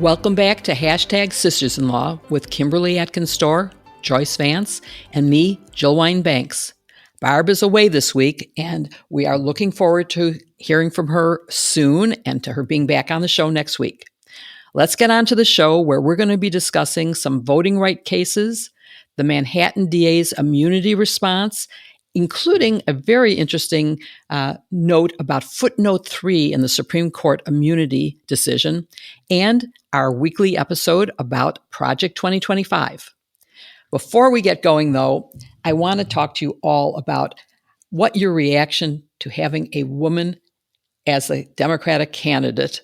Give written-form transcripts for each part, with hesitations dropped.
Welcome back to Hashtag Sisters-in-Law with Kimberly Atkins-Stohr, Joyce Vance, and me, Jill Wine-Banks. Barb is away this week, and we are looking forward to hearing from her soon and to her being back on the show next week. Let's get on to the show where we're going to be discussing some voting right cases, the Manhattan DA's immunity response, including a very interesting note about footnote 3 in the Supreme Court immunity decision, and our weekly episode about Project 2025. Before we get going, though, I want to talk to you all about what your reaction to having a woman as a Democratic candidate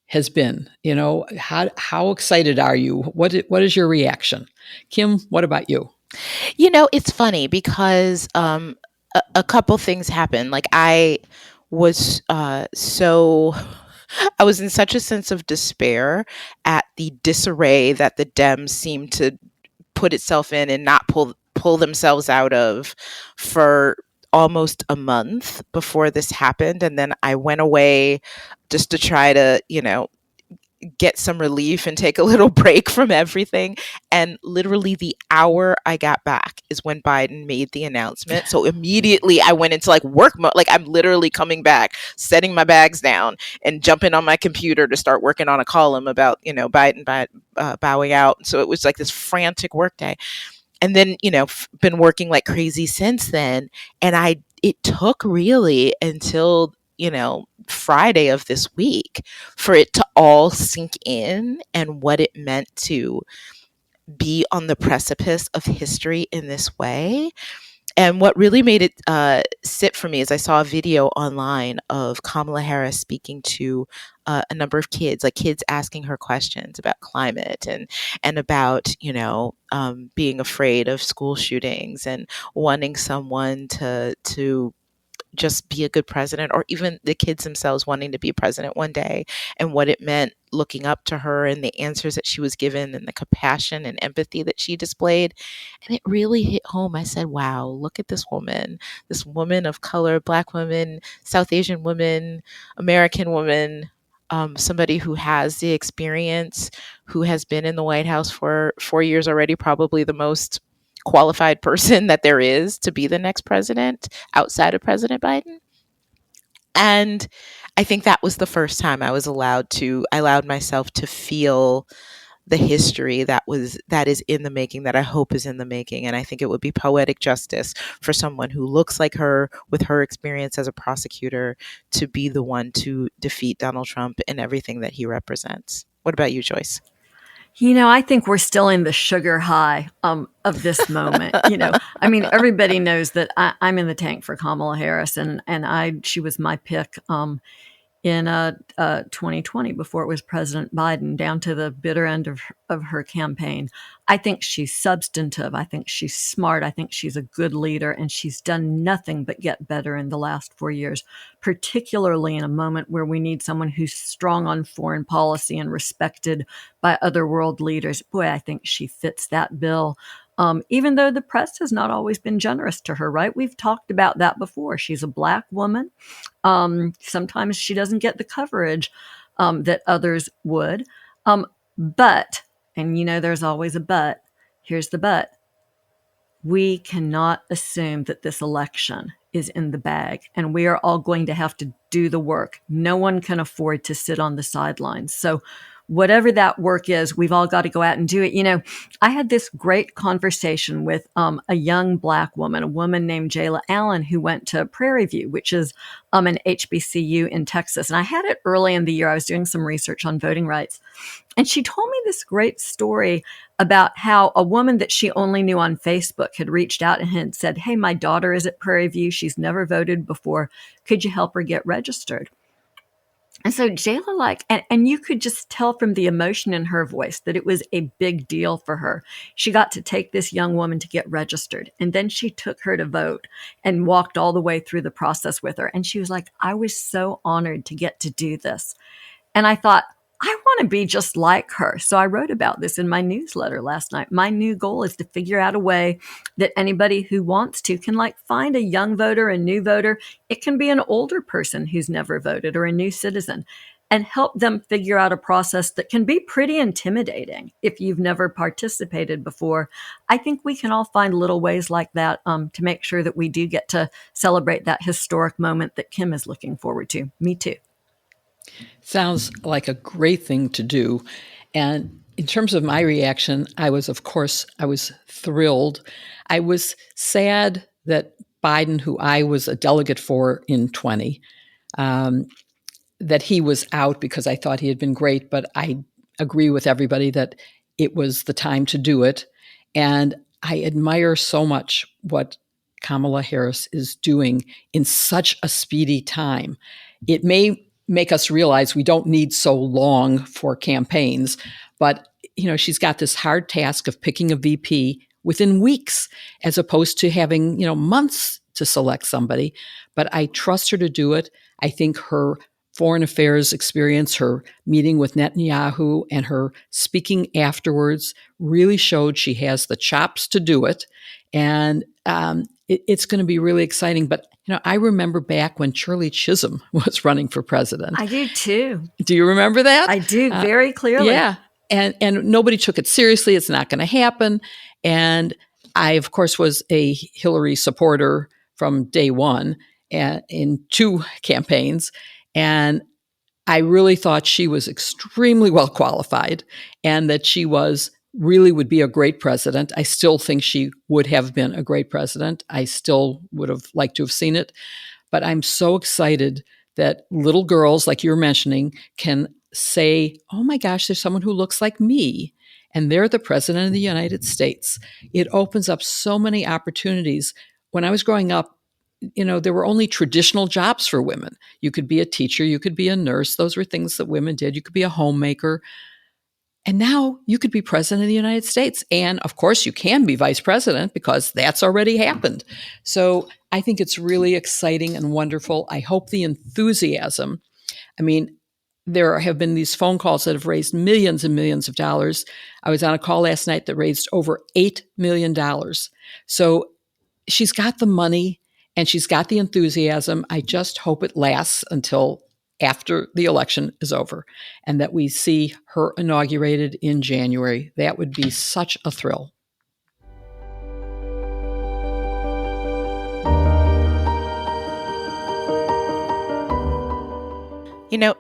has been. You know, how excited are you? What is your reaction? Kim, what about you? You know, it's funny because a couple things happened. Like I was I was in such a sense of despair at the disarray that the Dems seemed to put itself in and not pull themselves out of for almost a month before this happened. And then I went away just to try to, get some relief and take a little break from everything. And literally the hour I got back is when Biden made the announcement. So immediately I went into work mode. I'm literally coming back, setting my bags down and jumping on my computer to start working on a column about, Biden bowing out. So it was this frantic work day. And then, been working like crazy since then. And it took really until, Friday of this week for it to all sink in and what it meant to be on the precipice of history in this way. And what really made it sit for me is I saw a video online of Kamala Harris speaking to a number of kids, kids asking her questions about climate and about, being afraid of school shootings and wanting someone to just be a good president, or even the kids themselves wanting to be president one day, and what it meant looking up to her and the answers that she was given and the compassion and empathy that she displayed. And it really hit home. I said, wow, look at this woman of color, Black woman, South Asian woman, American woman, somebody who has the experience, who has been in the White House for 4 years already, probably the most qualified person that there is to be the next president outside of President Biden. And I think that was the first time I allowed myself to feel the history that is in the making, that I hope is in the making. And I think it would be poetic justice for someone who looks like her, with her experience as a prosecutor, to be the one to defeat Donald Trump and everything that he represents. What about you, Joyce? I think we're still in the sugar high of this moment. Everybody knows that I'm in the tank for Kamala Harris, and she was my pick in 2020 before it was President Biden, down to the bitter end of her campaign. I think she's substantive. I think she's smart. I think she's a good leader, and she's done nothing but get better in the last 4 years, particularly in a moment where we need someone who's strong on foreign policy and respected by other world leaders. Boy, I think she fits that bill. Even though the press has not always been generous to her, right? We've talked about that before. She's a Black woman. Sometimes she doesn't get the coverage that others would. But, and there's always a but, here's the but. We cannot assume that this election is in the bag, and we are all going to have to do the work. No one can afford to sit on the sidelines. So whatever that work is, we've all got to go out and do it. I had this great conversation with a young Black woman, a woman named Jayla Allen, who went to Prairie View, which is an HBCU in Texas. And I had it early in the year. I was doing some research on voting rights. And she told me this great story about how a woman that she only knew on Facebook had reached out and had said, hey, my daughter is at Prairie View. She's never voted before. Could you help her get registered? And so Jayla, and you could just tell from the emotion in her voice that it was a big deal for her. She got to take this young woman to get registered. And then she took her to vote and walked all the way through the process with her. And she was like, I was so honored to get to do this. And I thought, I want to be just like her. So I wrote about this in my newsletter last night. My new goal is to figure out a way that anybody who wants to can find a young voter, a new voter. It can be an older person who's never voted or a new citizen. and help them figure out a process that can be pretty intimidating if you've never participated before. I think we can all find little ways like that to make sure that we do get to celebrate that historic moment that Kim is looking forward to. Me too. Sounds like a great thing to do. And in terms of my reaction, I was thrilled. I was sad that Biden, who I was a delegate for in 20, that he was out because I thought he had been great, but I agree with everybody that it was the time to do it. And I admire so much what Kamala Harris is doing in such a speedy time. It may make us realize we don't need so long for campaigns, but she's got this hard task of picking a VP within weeks, as opposed to having, months to select somebody. But I trust her to do it. I think her foreign affairs experience, her meeting with Netanyahu and her speaking afterwards really showed she has the chops to do it. And it's going to be really exciting. But, I remember back when Shirley Chisholm was running for president. I do too. Do you remember that? I do very clearly. Yeah. And nobody took it seriously. It's not going to happen. And I, of course, was a Hillary supporter from day one in 2 campaigns. And I really thought she was extremely well qualified and that she would be a great president. I still think she would have been a great president. I still would have liked to have seen it. But I'm so excited that little girls, like you're mentioning, can say, oh my gosh, there's someone who looks like me, and they're the president of the United States. It opens up so many opportunities. When I was growing up, there were only traditional jobs for women. You could be a teacher, you could be a nurse. Those were things that women did. You could be a homemaker. And now you could be president of the United States. And of course, you can be vice president because that's already happened. So I think it's really exciting and wonderful. I hope the enthusiasm, there have been these phone calls that have raised millions and millions of dollars. I was on a call last night that raised over $8 million. So she's got the money and she's got the enthusiasm. I just hope it lasts until after the election is over and that we see her inaugurated in January. That would be such a thrill.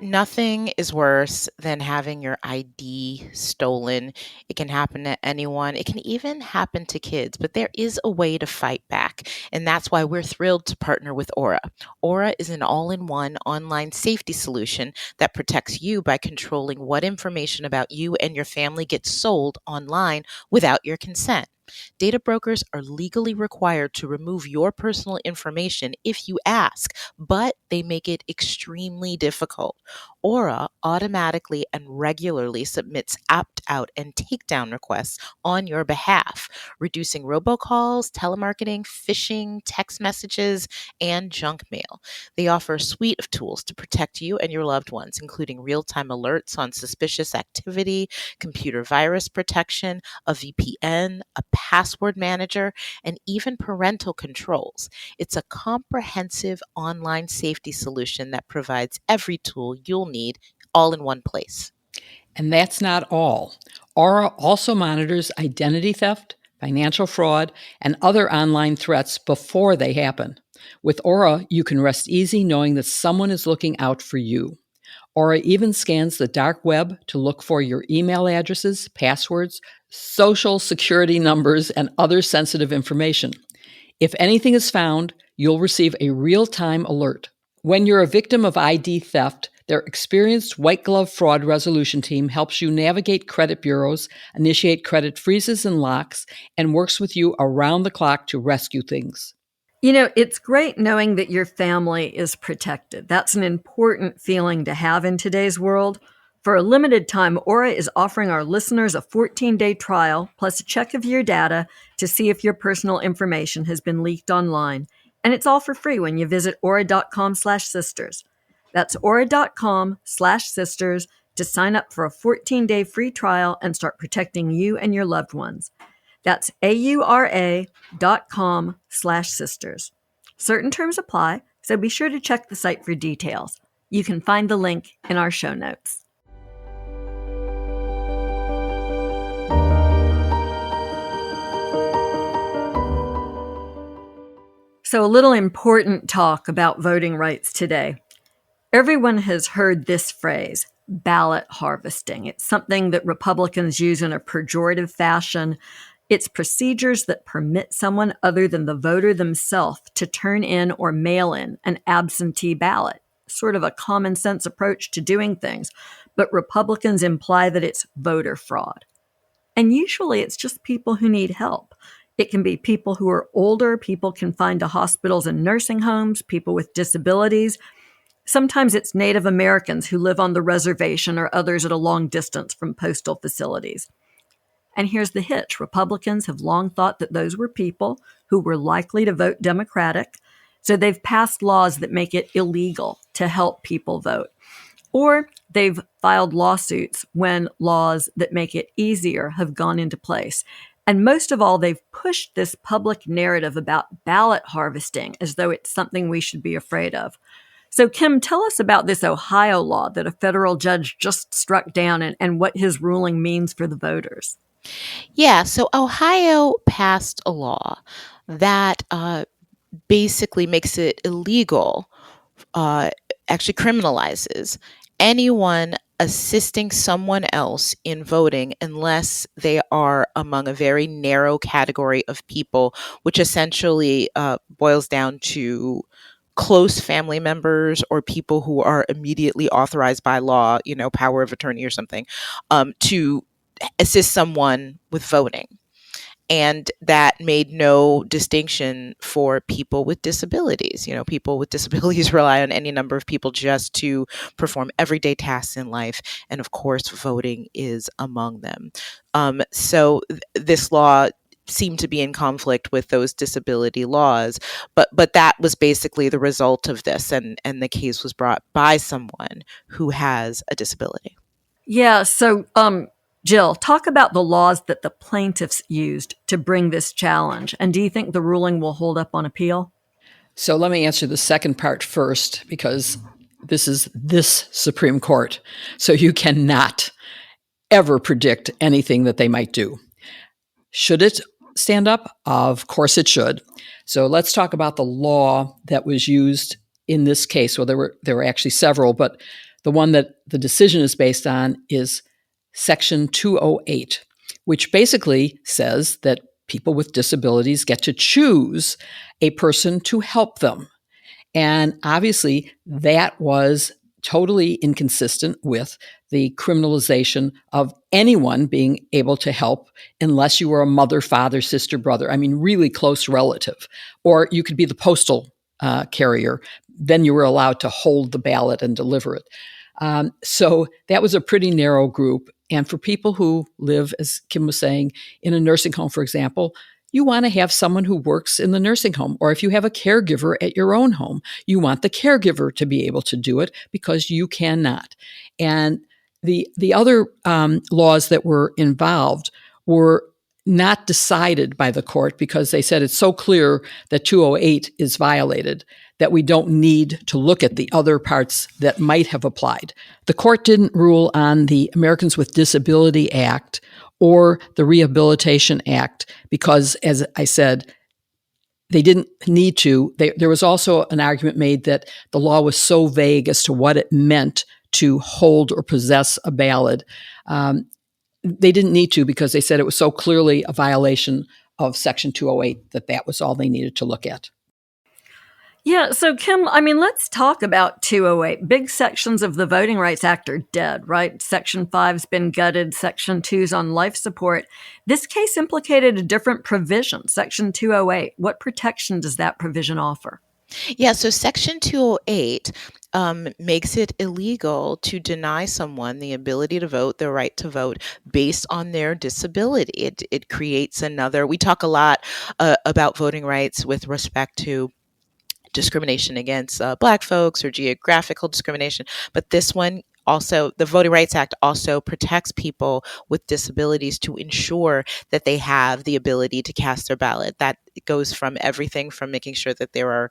Nothing is worse than having your ID stolen. It can happen to anyone. It can even happen to kids, but there is a way to fight back. And that's why we're thrilled to partner with Aura. Aura is an all-in-one online safety solution that protects you by controlling what information about you and your family gets sold online without your consent. Data brokers are legally required to remove your personal information if you ask, but they make it extremely difficult. Aura automatically and regularly submits opt-out and takedown requests on your behalf, reducing robocalls, telemarketing, phishing, text messages, and junk mail. They offer a suite of tools to protect you and your loved ones, including real-time alerts on suspicious activity, computer virus protection, a VPN, a password manager, and even parental controls. It's a comprehensive online safety solution that provides every tool you'll need all in one place. And that's not all. Aura also monitors identity theft, financial fraud, and other online threats before they happen. With Aura, you can rest easy knowing that someone is looking out for you. Aura even scans the dark web to look for your email addresses, passwords, social security numbers, and other sensitive information. If anything is found, you'll receive a real-time alert. When you're a victim of ID theft, their experienced white-glove fraud resolution team helps you navigate credit bureaus, initiate credit freezes and locks, and works with you around the clock to rescue things. It's great knowing that your family is protected. That's an important feeling to have in today's world. For a limited time, Aura is offering our listeners a 14-day trial plus a check of your data to see if your personal information has been leaked online. And it's all for free when you visit aura.com/sisters. That's aura.com/sisters to sign up for a 14-day free trial and start protecting you and your loved ones. That's aura.com/sisters. Certain terms apply, so be sure to check the site for details. You can find the link in our show notes. So, a little important talk about voting rights today. Everyone has heard this phrase, ballot harvesting. It's something that Republicans use in a pejorative fashion. It's procedures that permit someone other than the voter themselves to turn in or mail in an absentee ballot. Sort of a common sense approach to doing things, but Republicans imply that it's voter fraud. And usually it's just people who need help. It can be people who are older, people confined to hospitals and nursing homes, people with disabilities. Sometimes it's Native Americans who live on the reservation or others at a long distance from postal facilities. And here's the hitch. Republicans have long thought that those were people who were likely to vote Democratic, so they've passed laws that make it illegal to help people vote. Or they've filed lawsuits when laws that make it easier have gone into place. And most of all, they've pushed this public narrative about ballot harvesting as though it's something we should be afraid of. So, Kim, tell us about this Ohio law that a federal judge just struck down and what his ruling means for the voters. Yeah, so Ohio passed a law that basically makes it illegal, actually criminalizes anyone assisting someone else in voting unless they are among a very narrow category of people, which essentially boils down to close family members or people who are immediately authorized by law, power of attorney or something, to assist someone with voting. And that made no distinction for people with disabilities. People with disabilities rely on any number of people just to perform everyday tasks in life. And of course, voting is among them. So this law seemed to be in conflict with those disability laws, but that was basically the result of this. And the case was brought by someone who has a disability. Yeah. So, Jill, talk about the laws that the plaintiffs used to bring this challenge. And do you think the ruling will hold up on appeal? So let me answer the second part first, because this is this Supreme Court. So you cannot ever predict anything that they might do. Should it stand up? Of course it should. So let's talk about the law that was used in this case. Well, there were actually several, but the one that the decision is based on is Section 208, which basically says that people with disabilities get to choose a person to help them. And obviously, that was totally inconsistent with the criminalization of anyone being able to help unless you were a mother, father, sister, brother. I mean, really close relative. Or you could be the postal carrier. Then you were allowed to hold the ballot and deliver it. So that was a pretty narrow group. And for people who live, as Kim was saying, in a nursing home, for example, you want to have someone who works in the nursing home. Or if you have a caregiver at your own home, you want the caregiver to be able to do it because you cannot. And the other laws that were involved were not decided by the court because they said it's so clear that 208 is violated that we don't need to look at the other parts that might have applied. The court didn't rule on the Americans with Disability Act or the Rehabilitation Act because, as I said, they didn't need to. There was also an argument made that the law was so vague as to what it meant to hold or possess a ballot. They didn't need to because they said it was so clearly a violation of Section 208 that was all they needed to look at. Yeah, so Kim, let's talk about 208. Big sections of the Voting Rights Act are dead, right? Section 5's been gutted. Section 2's on life support. This case implicated a different provision, Section 208. What protection does that provision offer? Yeah, so Section 208 makes it illegal to deny someone the ability to vote, their right to vote, based on their disability. It creates another. We talk a lot about voting rights with respect to discrimination against Black folks or geographical discrimination, but this one also, the Voting Rights Act also protects people with disabilities to ensure that they have the ability to cast their ballot. That goes from everything from making sure that there are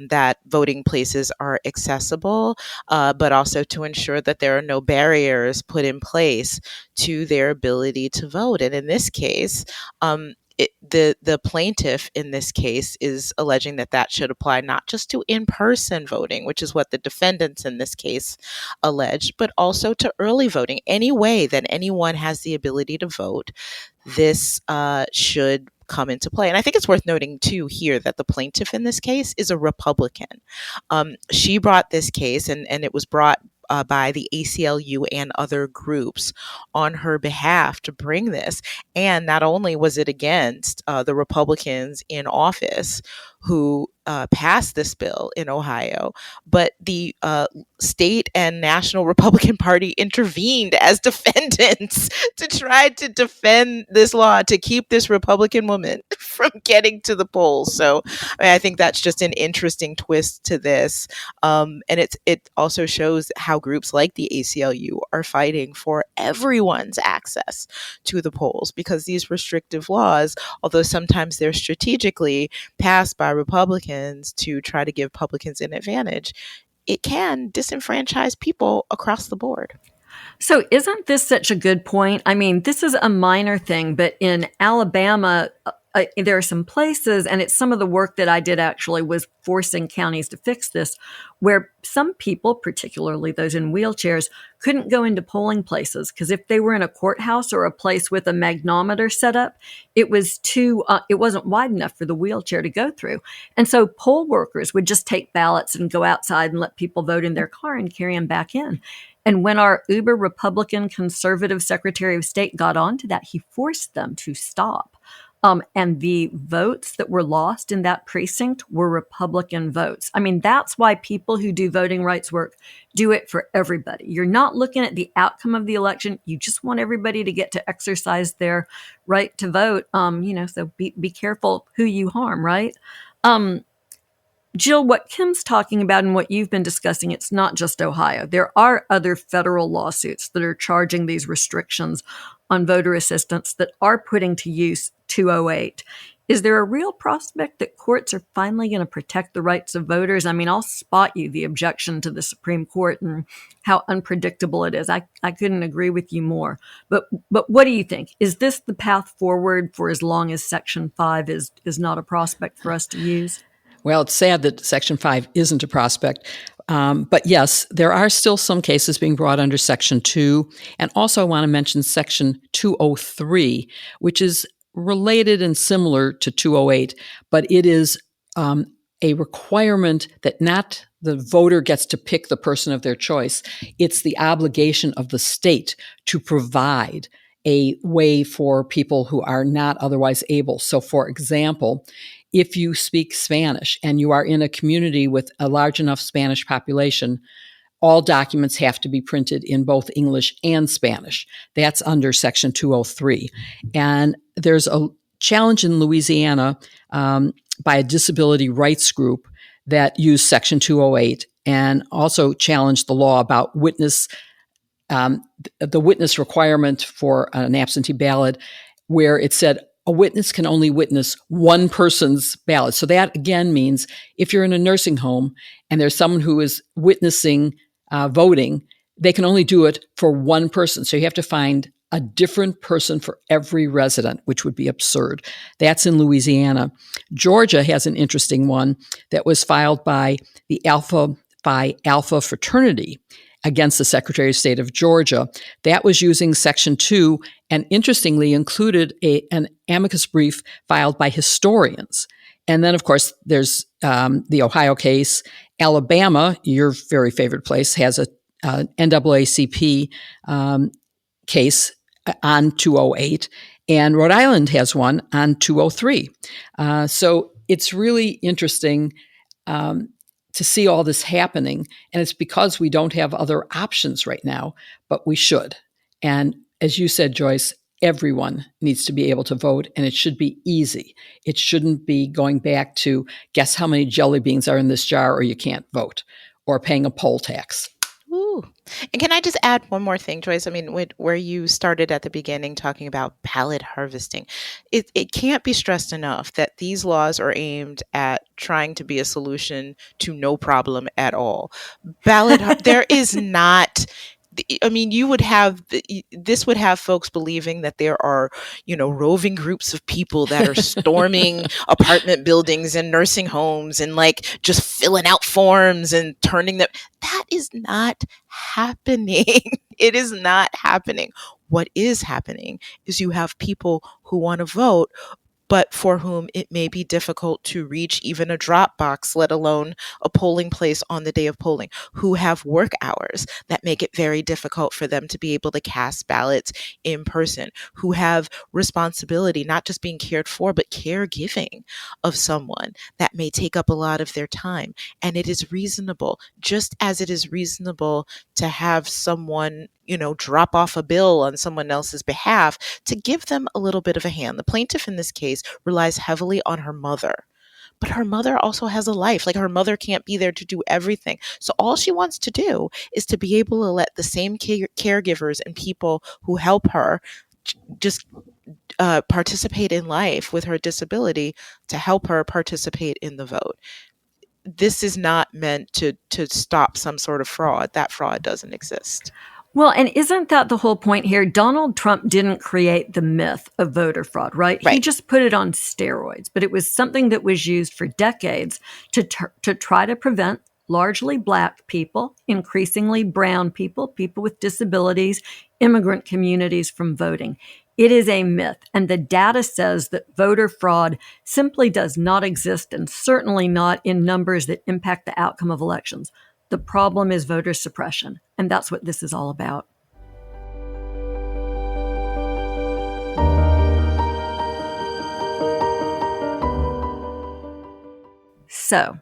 that voting places are accessible, but also to ensure that there are no barriers put in place to their ability to vote. And in this case, the plaintiff in this case is alleging that that should apply not just to in-person voting, which is what the defendants in this case alleged, but also to early voting. Any way that anyone has the ability to vote, this should come into play. And I think it's worth noting too here that the plaintiff in this case is a Republican. She brought this case, and it was brought by the ACLU and other groups on her behalf to bring this. And not only was it against the Republicans in office who passed this bill in Ohio, but the state and national Republican Party intervened as defendants to try to defend this law, to keep this Republican woman from getting to the polls. So I think that's just an interesting twist to this. And it also shows how groups like the ACLU are fighting for everyone's access to the polls, because these restrictive laws, although sometimes they're strategically passed by Republicans to try to give Republicans an advantage, it can disenfranchise people across the board. So isn't this such a good point? I mean, this is a minor thing, but in Alabama, there are some places, and it's some of the work that I did actually was forcing counties to fix this, where some people, particularly those in wheelchairs, couldn't go into polling places because if they were in a courthouse or a place with a magnometer set up, it wasn't wide enough for the wheelchair to go through. And so poll workers would just take ballots and go outside and let people vote in their car and carry them back in. And when our uber Republican conservative Secretary of State got onto that, he forced them to stop. And the votes that were lost in that precinct were Republican votes. I mean, that's why people who do voting rights work do it for everybody. You're not looking at the outcome of the election. You just want everybody to get to exercise their right to vote. So be careful who you harm, right? Jill, what Kim's talking about and what you've been discussing, it's not just Ohio. There are other federal lawsuits that are charging these restrictions on voter assistance that are putting to use 208. Is there a real prospect that courts are finally going to protect the rights of voters? I mean, I'll spot you the objection to the Supreme Court and how unpredictable it is. I couldn't agree with you more. But what do you think? Is this the path forward for as long as Section 5 is not a prospect for us to use? Well, it's sad that Section 5 isn't a prospect. But yes, there are still some cases being brought under Section 2. And also I want to mention Section 203, which is related and similar to 208, but it is a requirement that not the voter gets to pick the person of their choice. It's the obligation of the state to provide a way for people who are not otherwise able. So, for example, if you speak Spanish and you are in a community with a large enough Spanish population, all documents have to be printed in both English and Spanish. That's under Section 203. And there's a challenge in Louisiana by a disability rights group that used Section 208 and also challenged the law about the witness requirement for an absentee ballot, where it said a witness can only witness one person's ballot. So that again means if you're in a nursing home and there's someone who is witnessing voting, they can only do it for one person. So you have to find a different person for every resident, which would be absurd. That's in Louisiana. Georgia has an interesting one that was filed by the Alpha Phi Alpha fraternity against the Secretary of State of Georgia. That was using Section 2 and interestingly included an amicus brief filed by historians. And then, of course, there's the Ohio case. Alabama, your very favorite place, has a NAACP case on 208, and Rhode Island has one on 203. So it's really interesting to see all this happening. And it's because we don't have other options right now, but we should. And as you said, Joyce, everyone needs to be able to vote, and it should be easy. It shouldn't be going back to guess how many jelly beans are in this jar or you can't vote, or paying a poll tax. Ooh. And can I just add one more thing, Joyce? I mean, where you started at the beginning talking about ballot harvesting, it can't be stressed enough that these laws are aimed at trying to be a solution to no problem at all. There is not. I mean, this would have folks believing that there are, roving groups of people that are storming apartment buildings and nursing homes and like just filling out forms and turning them. That is not happening. It is not happening. What is happening is you have people who want to vote, but for whom it may be difficult to reach even a drop box, let alone a polling place on the day of polling, who have work hours that make it very difficult for them to be able to cast ballots in person, who have responsibility, not just being cared for, but caregiving of someone that may take up a lot of their time. And it is reasonable, just as it is reasonable to have someone, drop off a bill on someone else's behalf, to give them a little bit of a hand. The plaintiff in this case relies heavily on her mother, but her mother also has a life. Like, her mother can't be there to do everything. So all she wants to do is to be able to let the same caregivers and people who help her just participate in life with her disability, to help her participate in the vote. This is not meant to stop some sort of fraud. That fraud doesn't exist. Well, and isn't that the whole point here? Donald Trump didn't create the myth of voter fraud, right? He just put it on steroids, but it was something that was used for decades to try to prevent largely Black people, increasingly brown people, people with disabilities, immigrant communities from voting. It is a myth, and the data says that voter fraud simply does not exist, and certainly not in numbers that impact the outcome of elections. The problem is voter suppression, and that's what this is all about. So,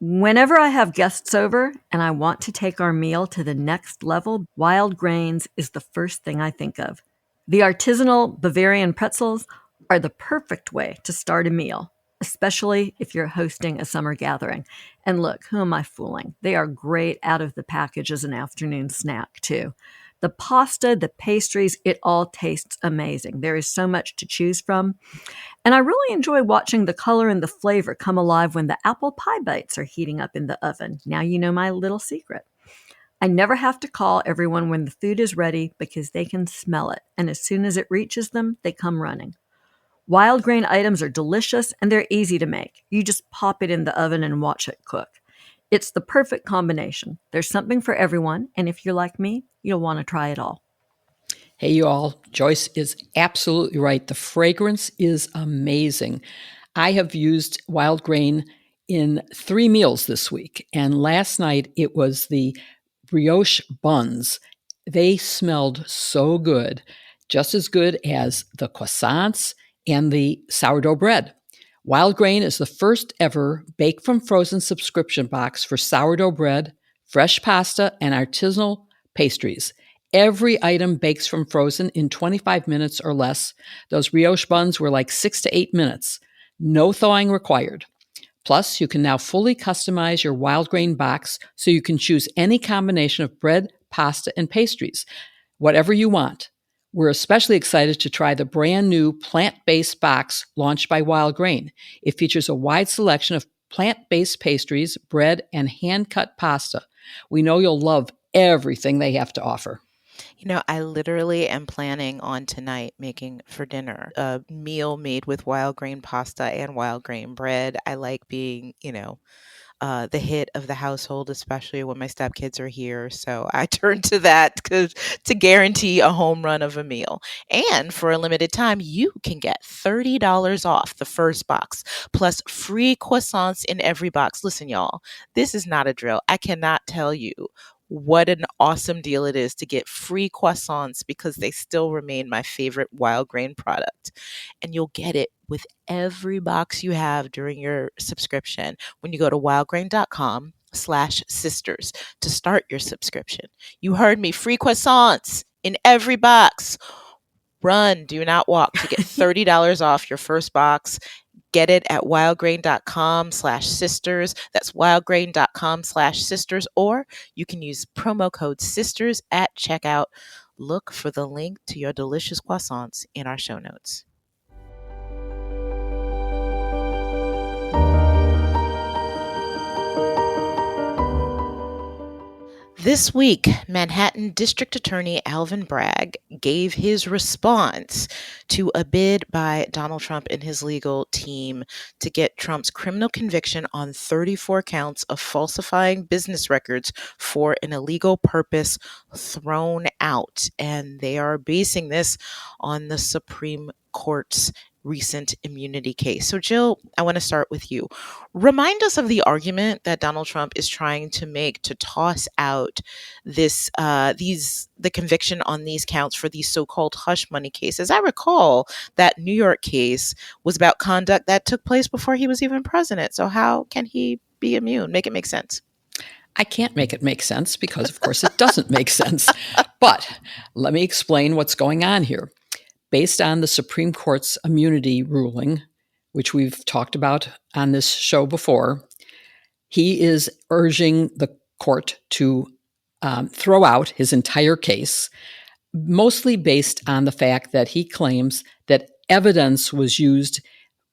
whenever I have guests over and I want to take our meal to the next level, wild grains is the first thing I think of. The artisanal Bavarian pretzels are the perfect way to start a meal, especially if you're hosting a summer gathering. And look, who am I fooling? They are great out of the package as an afternoon snack, too. The pasta, the pastries, it all tastes amazing. There is so much to choose from. And I really enjoy watching the color and the flavor come alive when the apple pie bites are heating up in the oven. Now you know my little secret. I never have to call everyone when the food is ready because they can smell it. And as soon as it reaches them, they come running. Wild grain items are delicious and they're easy to make. You just pop it in the oven and watch it cook. It's the perfect combination. There's something for everyone, and if you're like me, you'll want to try it all. Hey, you all. Joyce is absolutely right. The fragrance is amazing. I have used wild grain in 3 meals this week, and last night it was the brioche buns. They smelled so good, just as good as the croissants and the sourdough bread. Wild Grain is the first ever bake from frozen subscription box for sourdough bread, fresh pasta, and artisanal pastries. Every item bakes from frozen in 25 minutes or less. Those brioche buns were like 6 to 8 minutes. No thawing required. Plus, you can now fully customize your wild grain box so you can choose any combination of bread, pasta, and pastries, whatever you want. We're especially excited to try the brand new plant-based box launched by Wild Grain. It features a wide selection of plant-based pastries, bread, and hand-cut pasta. We know you'll love everything they have to offer. I literally am planning on tonight making for dinner a meal made with wild grain pasta and wild grain bread. I like being, the hit of the household, especially when my stepkids are here. So I turn to that to guarantee a home run of a meal. And for a limited time, you can get $30 off the first box, plus free croissants in every box. Listen, y'all, this is not a drill. I cannot tell you what an awesome deal it is to get free croissants, because they still remain my favorite wild grain product. And you'll get it with every box you have during your subscription when you go to wildgrain.com/sisters to start your subscription. You heard me, free croissants in every box. Run, do not walk to get $30 off your first box. get it at wildgrain.com/sisters. That's wildgrain.com/sisters, or you can use promo code SISTERS at checkout. Look for the link to your delicious croissants in our show notes. This week, Manhattan District Attorney Alvin Bragg gave his response to a bid by Donald Trump and his legal team to get Trump's criminal conviction on 34 counts of falsifying business records for an illegal purpose thrown out. And they are basing this on the Supreme Court's recent immunity case. So, Jill, I want to start with you. Remind us of the argument that Donald Trump is trying to make to toss out the conviction on these counts for these so-called hush money cases. I recall that New York case was about conduct that took place before he was even president. So how can he be immune? Make it make sense. I can't make it make sense because, of course, it doesn't make sense. But let me explain what's going on here. Based on the Supreme Court's immunity ruling, which we've talked about on this show before, he is urging the court to throw out his entire case, mostly based on the fact that he claims that evidence was used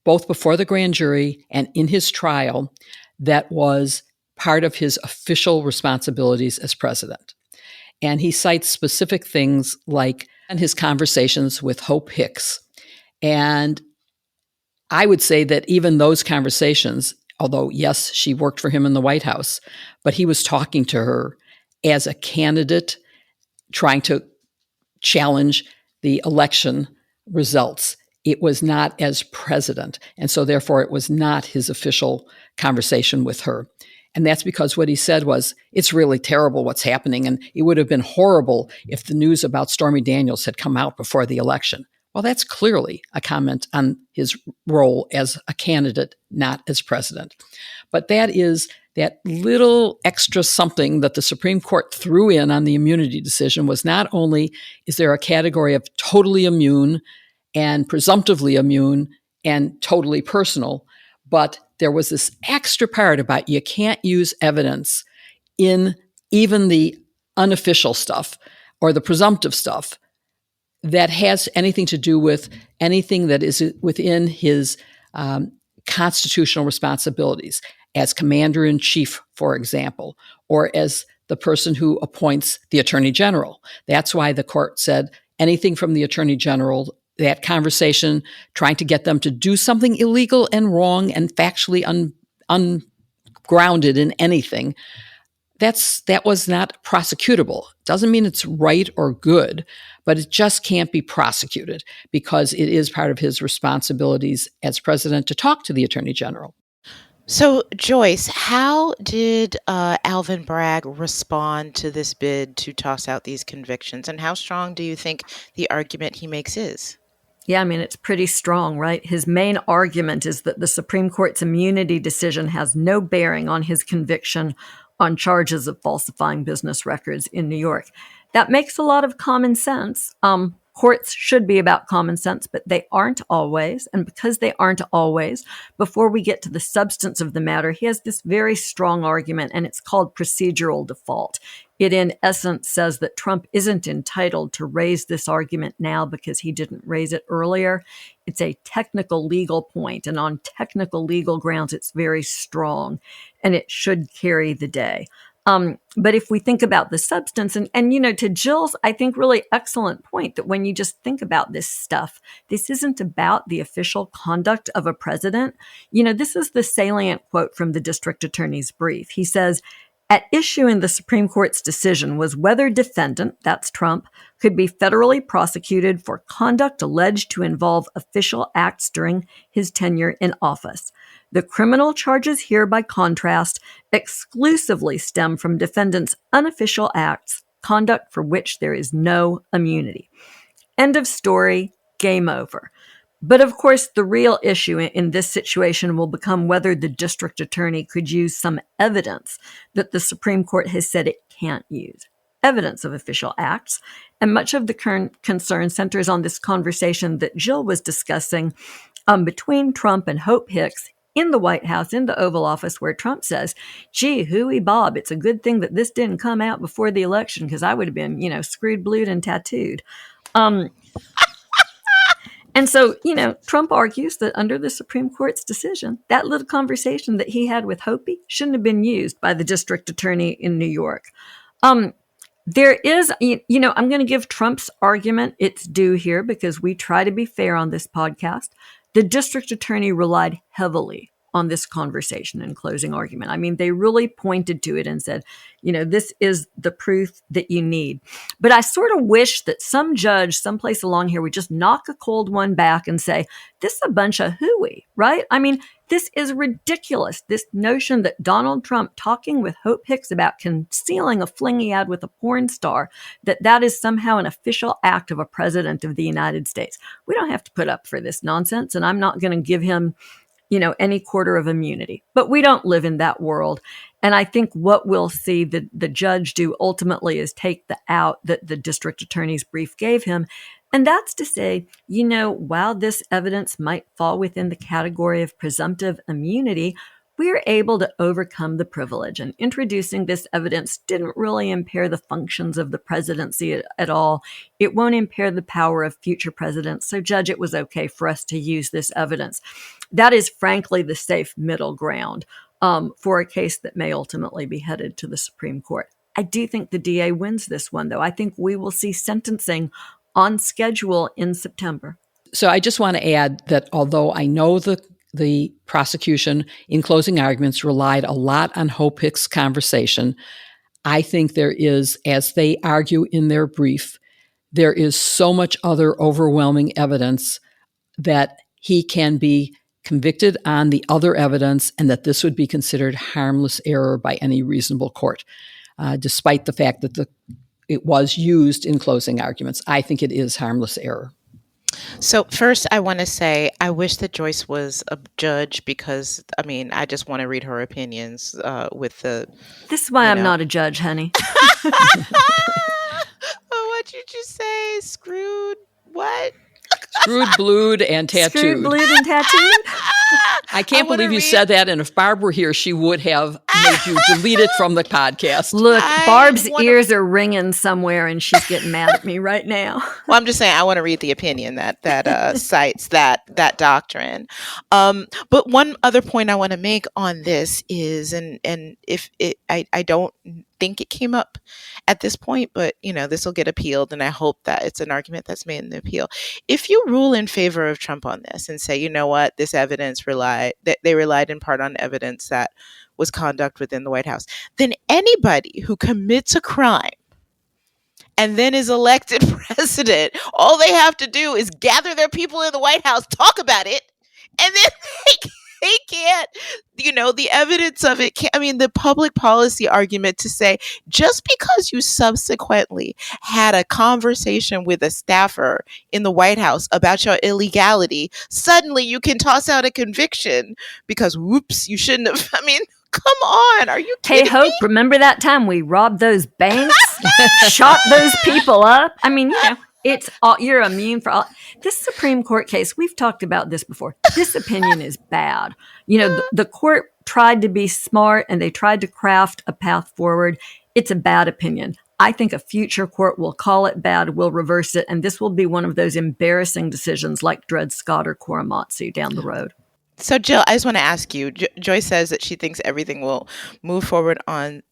both before the grand jury and in his trial that was part of his official responsibilities as president. And he cites specific things like his conversations with Hope Hicks. And I would say that even those conversations, although, yes, she worked for him in the White House, but he was talking to her as a candidate trying to challenge the election results. It was not as president. And so, therefore, it was not his official conversation with her. And that's because what he said was, it's really terrible what's happening, and it would have been horrible if the news about Stormy Daniels had come out before the election. Well, that's clearly a comment on his role as a candidate, not as president. But that is that little extra something that the Supreme Court threw in on the immunity decision was not only is there a category of totally immune and presumptively immune and totally personal, but there was this extra part about you can't use evidence in even the unofficial stuff or the presumptive stuff that has anything to do with anything that is within his constitutional responsibilities as commander-in-chief, for example, or as the person who appoints the attorney general. That's why the court said anything from the attorney general, that conversation, trying to get them to do something illegal and wrong and factually ungrounded in anything, that was not prosecutable. Doesn't mean it's right or good, but it just can't be prosecuted because it is part of his responsibilities as president to talk to the attorney general. So, Joyce, how did Alvin Bragg respond to this bid to toss out these convictions? And how strong do you think the argument he makes is? Yeah, I mean, it's pretty strong, right? His main argument is that the Supreme Court's immunity decision has no bearing on his conviction on charges of falsifying business records in New York. That makes a lot of common sense. Courts should be about common sense, but they aren't always. And because they aren't always, before we get to the substance of the matter, he has this very strong argument, and it's called procedural default. It, in essence, says that Trump isn't entitled to raise this argument now because he didn't raise it earlier. It's a technical legal point, and on technical legal grounds, it's very strong, and it should carry the day. But if we think about the substance and, you know, to Jill's, I think, really excellent point that when you just think about this stuff, this isn't about the official conduct of a president. You know, this is the salient quote from the district attorney's brief. He says, at issue in the Supreme Court's decision was whether defendant, that's Trump, could be federally prosecuted for conduct alleged to involve official acts during his tenure in office. The criminal charges here, by contrast, exclusively stem from defendant's unofficial acts, conduct for which there is no immunity. End of story, game over. But of course, the real issue in this situation will become whether the district attorney could use some evidence that the Supreme Court has said it can't use. Evidence of official acts. And much of the current concern centers on this conversation that Jill was discussing between Trump and Hope Hicks in the White House, in the Oval Office, where Trump says, gee, hooey Bob, it's a good thing that this didn't come out before the election because I would have been, screwed, blued, and tattooed. And so, Trump argues that under the Supreme Court's decision, that little conversation that he had with Hopi shouldn't have been used by the district attorney in New York. There is, I'm going to give Trump's argument its due here because we try to be fair on this podcast. The district attorney relied heavily on this conversation in closing argument. I mean, they really pointed to it and said, this is the proof that you need. But I sort of wish that some judge someplace along here would just knock a cold one back and say, this is a bunch of hooey, right? I mean, this is ridiculous. This notion that Donald Trump talking with Hope Hicks about concealing a flingy ad with a porn star, that is somehow an official act of a president of the United States. We don't have to put up for this nonsense, and I'm not going to give him any quarter of immunity. But we don't live in that world. And I think what we'll see the judge do ultimately is take the out that the district attorney's brief gave him. And that's to say, while this evidence might fall within the category of presumptive immunity, we're able to overcome the privilege. And introducing this evidence didn't really impair the functions of the presidency at all. It won't impair the power of future presidents. So, Judge, it was okay for us to use this evidence. That is, frankly, the safe middle ground for a case that may ultimately be headed to the Supreme Court. I do think the DA wins this one, though. I think we will see sentencing on schedule in September. So I just want to add that although I know the prosecution in closing arguments relied a lot on Hope Hicks' conversation, I think there is, as they argue in their brief, there is so much other overwhelming evidence that he can be convicted on the other evidence and that this would be considered harmless error by any reasonable court, despite the fact that it was used in closing arguments. I think it is harmless error. So first, I want to say I wish that Joyce was a judge because, I just want to read her opinions with the... This is why I'm not a judge, honey. What'd you just say? Screwed what? Screwed, blued, and tattooed. Screwed, blued, and tattooed? I can't believe you said that, and if Barb were here, she would have made you delete it from the podcast. Look, Barb's ears are ringing somewhere, and she's getting mad at me right now. Well, I'm just saying I want to read the opinion that cites that doctrine. But one other point I want to make on this is, and if I don't think it came up at this point, but this will get appealed, and I hope that it's an argument that's made in the appeal. If you rule in favor of Trump on this and say, what, this evidence they relied in part on evidence that was conduct within the White House, then anybody who commits a crime and then is elected president, all they have to do is gather their people in the White House, talk about it, and then they can't, the evidence of it the public policy argument to say, just because you subsequently had a conversation with a staffer in the White House about your illegality, suddenly you can toss out a conviction because, whoops, you shouldn't have, come on, are you kidding Hey, Hope, me? remember that time we robbed those banks, shot those people up? It's all, you're immune for all. This Supreme Court case, we've talked about this before. This opinion is bad. The court tried to be smart and they tried to craft a path forward. It's a bad opinion. I think a future court will call it bad, will reverse it, and this will be one of those embarrassing decisions like Dred Scott or Korematsu down the road. So, Jill, I just want to ask you, Joyce says that she thinks everything will move forward on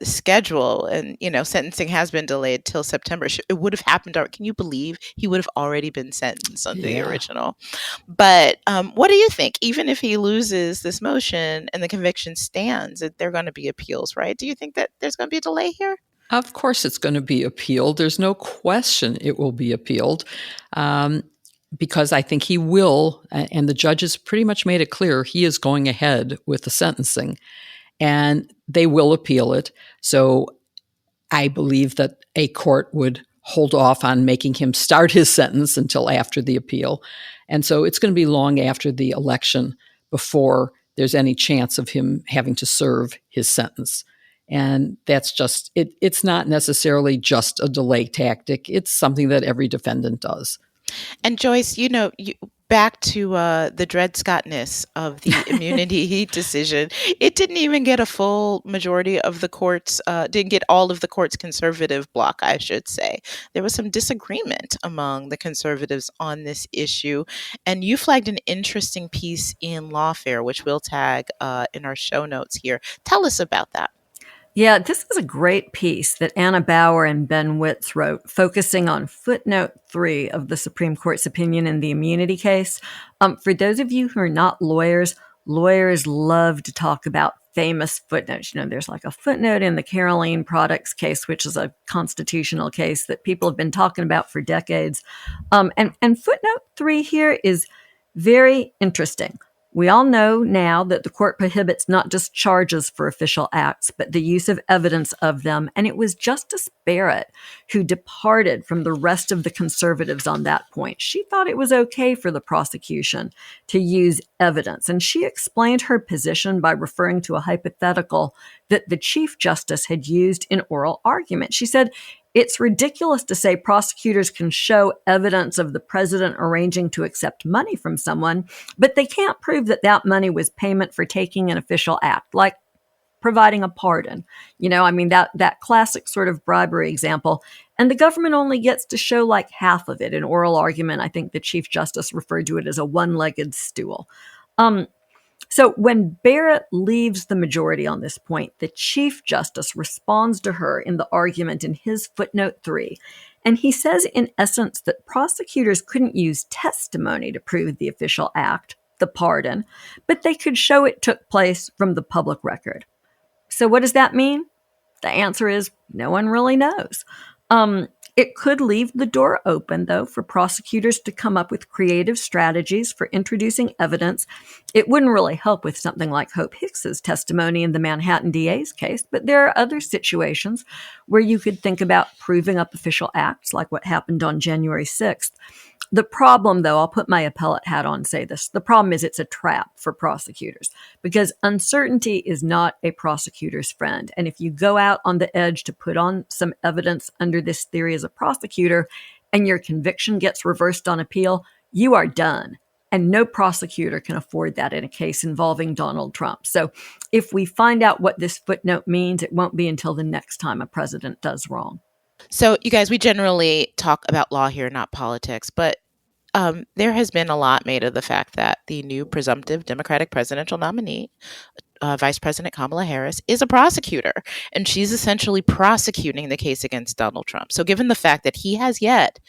schedule, and sentencing has been delayed till September. It would have happened. Can you believe he would have already been sentenced on the original? But what do you think? Even if he loses this motion and the conviction stands, they're going to be appeals, right? Do you think that there's going to be a delay here? Of course it's going to be appealed. There's no question it will be appealed because I think he will, and the judges pretty much made it clear he is going ahead with the sentencing. And they will appeal it. So I believe that a court would hold off on making him start his sentence until after the appeal. And so it's going to be long after the election before there's any chance of him having to serve his sentence. And that's just, it's not necessarily just a delay tactic. It's something that every defendant does. And Joyce, back to the Dred Scottness of the immunity decision, it didn't even get a full majority of the courts, didn't get all of the court's conservative bloc, I should say. There was some disagreement among the conservatives on this issue. And you flagged an interesting piece in Lawfare, which we'll tag in our show notes here. Tell us about that. Yeah, this is a great piece that Anna Bauer and Ben Witz wrote, focusing on footnote 3 of the Supreme Court's opinion in the immunity case. For those of you who are not lawyers, lawyers love to talk about famous footnotes. You know, there's like a footnote in the Caroline Products case, which is a constitutional case that people have been talking about for decades. And footnote 3 here is very interesting. We all know now that the court prohibits not just charges for official acts, but the use of evidence of them. And it was Justice Barrett who departed from the rest of the conservatives on that point. She thought it was okay for the prosecution to use evidence. And she explained her position by referring to a hypothetical that the Chief Justice had used in oral argument. She said, "It's ridiculous to say prosecutors can show evidence of the president arranging to accept money from someone, but they can't prove that that money was payment for taking an official act, like providing a pardon." You know, I mean, that classic sort of bribery example. And the government only gets to show like half of it in oral argument. I think the Chief Justice referred to it as a one-legged stool. So when Barrett leaves the majority on this point, the Chief Justice responds to her in the argument in his footnote 3. And he says, in essence, that prosecutors couldn't use testimony to prove the official act, the pardon, but they could show it took place from the public record. So what does that mean? The answer is no one really knows. It could leave the door open, though, for prosecutors to come up with creative strategies for introducing evidence. It wouldn't really help with something like Hope Hicks's testimony in the Manhattan DA's case, but there are other situations where you could think about proving up official acts, like what happened on January 6th. The problem, though, I'll put my appellate hat on and say this, the problem is it's a trap for prosecutors because uncertainty is not a prosecutor's friend. And if you go out on the edge to put on some evidence under this theory as a prosecutor and your conviction gets reversed on appeal, you are done. And no prosecutor can afford that in a case involving Donald Trump. So if we find out what this footnote means, it won't be until the next time a president does wrong. So, you guys, we generally talk about law here, not politics, but there has been a lot made of the fact that the new presumptive Democratic presidential nominee, Vice President Kamala Harris, is a prosecutor, and she's essentially prosecuting the case against Donald Trump. So given the fact that he has yet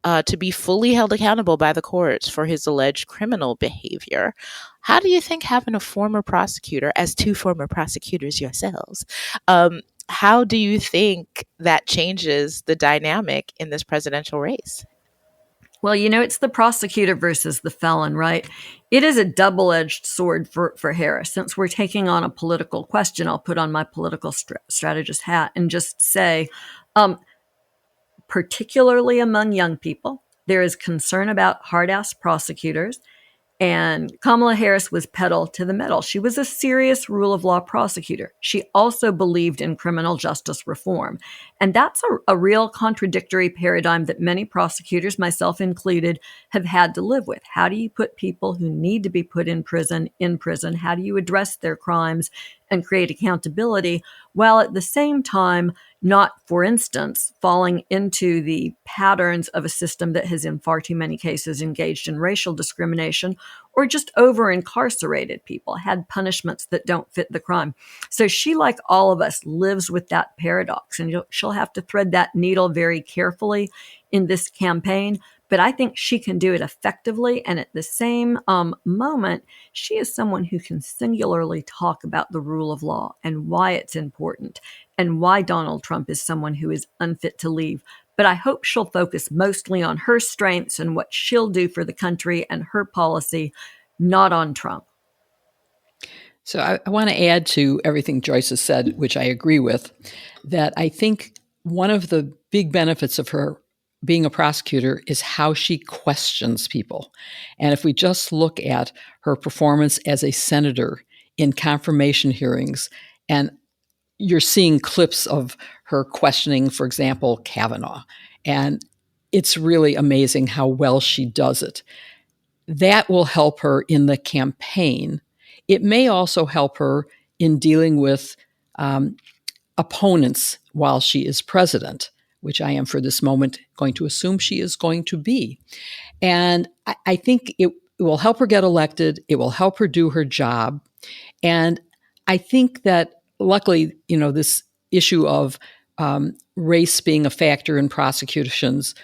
to be fully held accountable by the courts for his alleged criminal behavior, how do you think having a former prosecutor, as two former prosecutors yourselves, how do you think that changes the dynamic in this presidential race? Well, you know, it's the prosecutor versus the felon, right? It is a double-edged sword for Harris. Since we're taking on a political question, I'll put on my political strategist hat and just say, particularly among young people, there is concern about hard-ass prosecutors. And Kamala Harris was pedal to the metal. She was a serious rule of law prosecutor. She also believed in criminal justice reform. And that's a real contradictory paradigm that many prosecutors, myself included, have had to live with. How do you put people who need to be put in prison? How do you address their crimes and create accountability while at the same time not, for instance, falling into the patterns of a system that has in far too many cases engaged in racial discrimination or just over-incarcerated people, had punishments that don't fit the crime. So she, like all of us, lives with that paradox, and she'll have to thread that needle very carefully in this campaign. But I think she can do it effectively. And at the same moment, she is someone who can singularly talk about the rule of law and why it's important and why Donald Trump is someone who is unfit to leave. But I hope she'll focus mostly on her strengths and what she'll do for the country and her policy, not on Trump. So I want to add to everything Joyce has said, which I agree with, that I think one of the big benefits of her being a prosecutor is how she questions people. And if we just look at her performance as a senator in confirmation hearings, and you're seeing clips of her questioning, for example, Kavanaugh, and it's really amazing how well she does it. that will help her in the campaign. It may also help her in dealing with opponents while she is president, which I am for this moment going to assume she is going to be. And I think it will help her get elected. It will help her do her job. And I think that luckily, this issue of race being a factor in prosecutions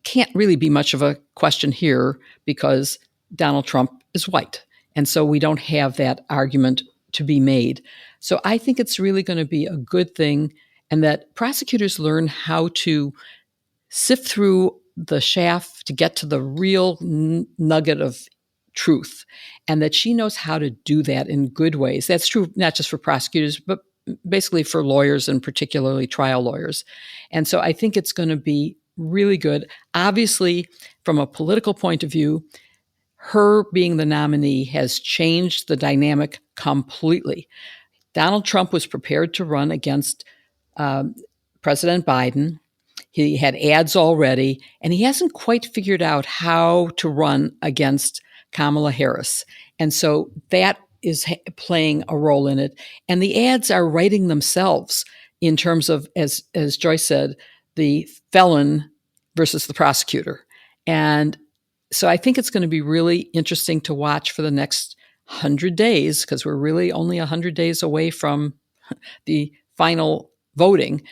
can't really be much of a question here because Donald Trump is white. And so we don't have that argument to be made. So I think it's really going to be a good thing, and that prosecutors learn how to sift through the chaff to get to the real nugget of truth, and that she knows how to do that in good ways. That's true not just for prosecutors, but basically for lawyers, and particularly trial lawyers. And so I think it's going to be really good. Obviously, from a political point of view, her being the nominee has changed the dynamic completely. Donald Trump was prepared to run against President Biden. He had ads already, and he hasn't quite figured out how to run against Kamala Harris. And so that is playing a role in it. And the ads are writing themselves in terms of, as Joyce said, the felon versus the prosecutor. And so I think it's going to be really interesting to watch for the next 100 days, because we're really only 100 days away from the final voting.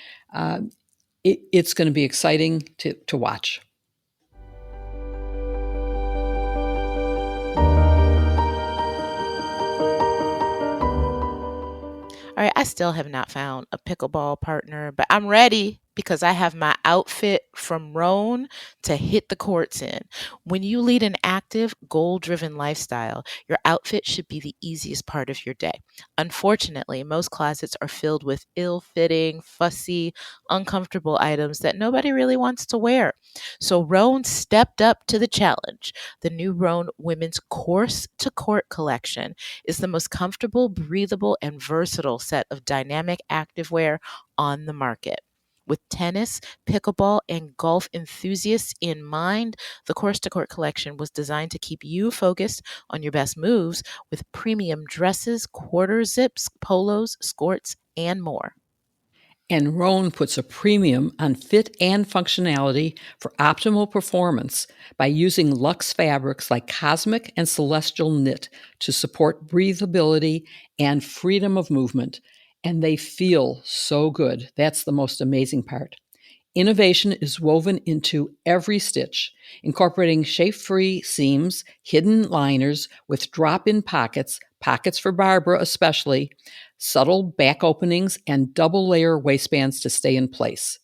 It's going to be exciting to watch. All right, I still have not found a pickleball partner, but I'm ready because I have my outfit from Roan to hit the courts in. When you lead an active, goal-driven lifestyle, your outfit should be the easiest part of your day. Unfortunately, most closets are filled with ill-fitting, fussy, uncomfortable items that nobody really wants to wear. So Roan stepped up to the challenge. The new Roan Women's Course to Court collection is the most comfortable, breathable, and versatile set of dynamic activewear on the market. With tennis, pickleball, and golf enthusiasts in mind, the Course to Court collection was designed to keep you focused on your best moves with premium dresses, quarter zips, polos, skirts, and more. And Roan puts a premium on fit and functionality for optimal performance by using luxe fabrics like cosmic and celestial knit to support breathability and freedom of movement. And they feel so good. That's the most amazing part. Innovation is woven into every stitch, incorporating shape-free seams, hidden liners with drop-in pockets, pockets for Barbara especially, subtle back openings, and double-layer waistbands to stay in place.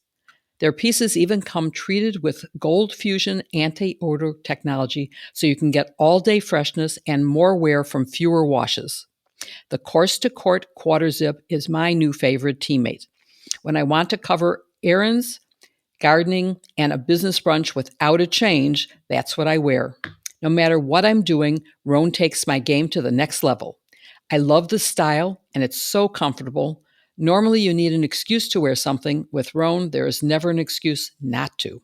Their pieces even come treated with Gold Fusion anti-odor technology, so you can get all-day freshness and more wear from fewer washes. The Course to Court quarter zip is my new favorite teammate. When I want to cover errands, gardening, and a business brunch without a change, that's what I wear. No matter what I'm doing, Roan takes my game to the next level. I love the style, and it's so comfortable. Normally, you need an excuse to wear something. With Roan, there is never an excuse not to.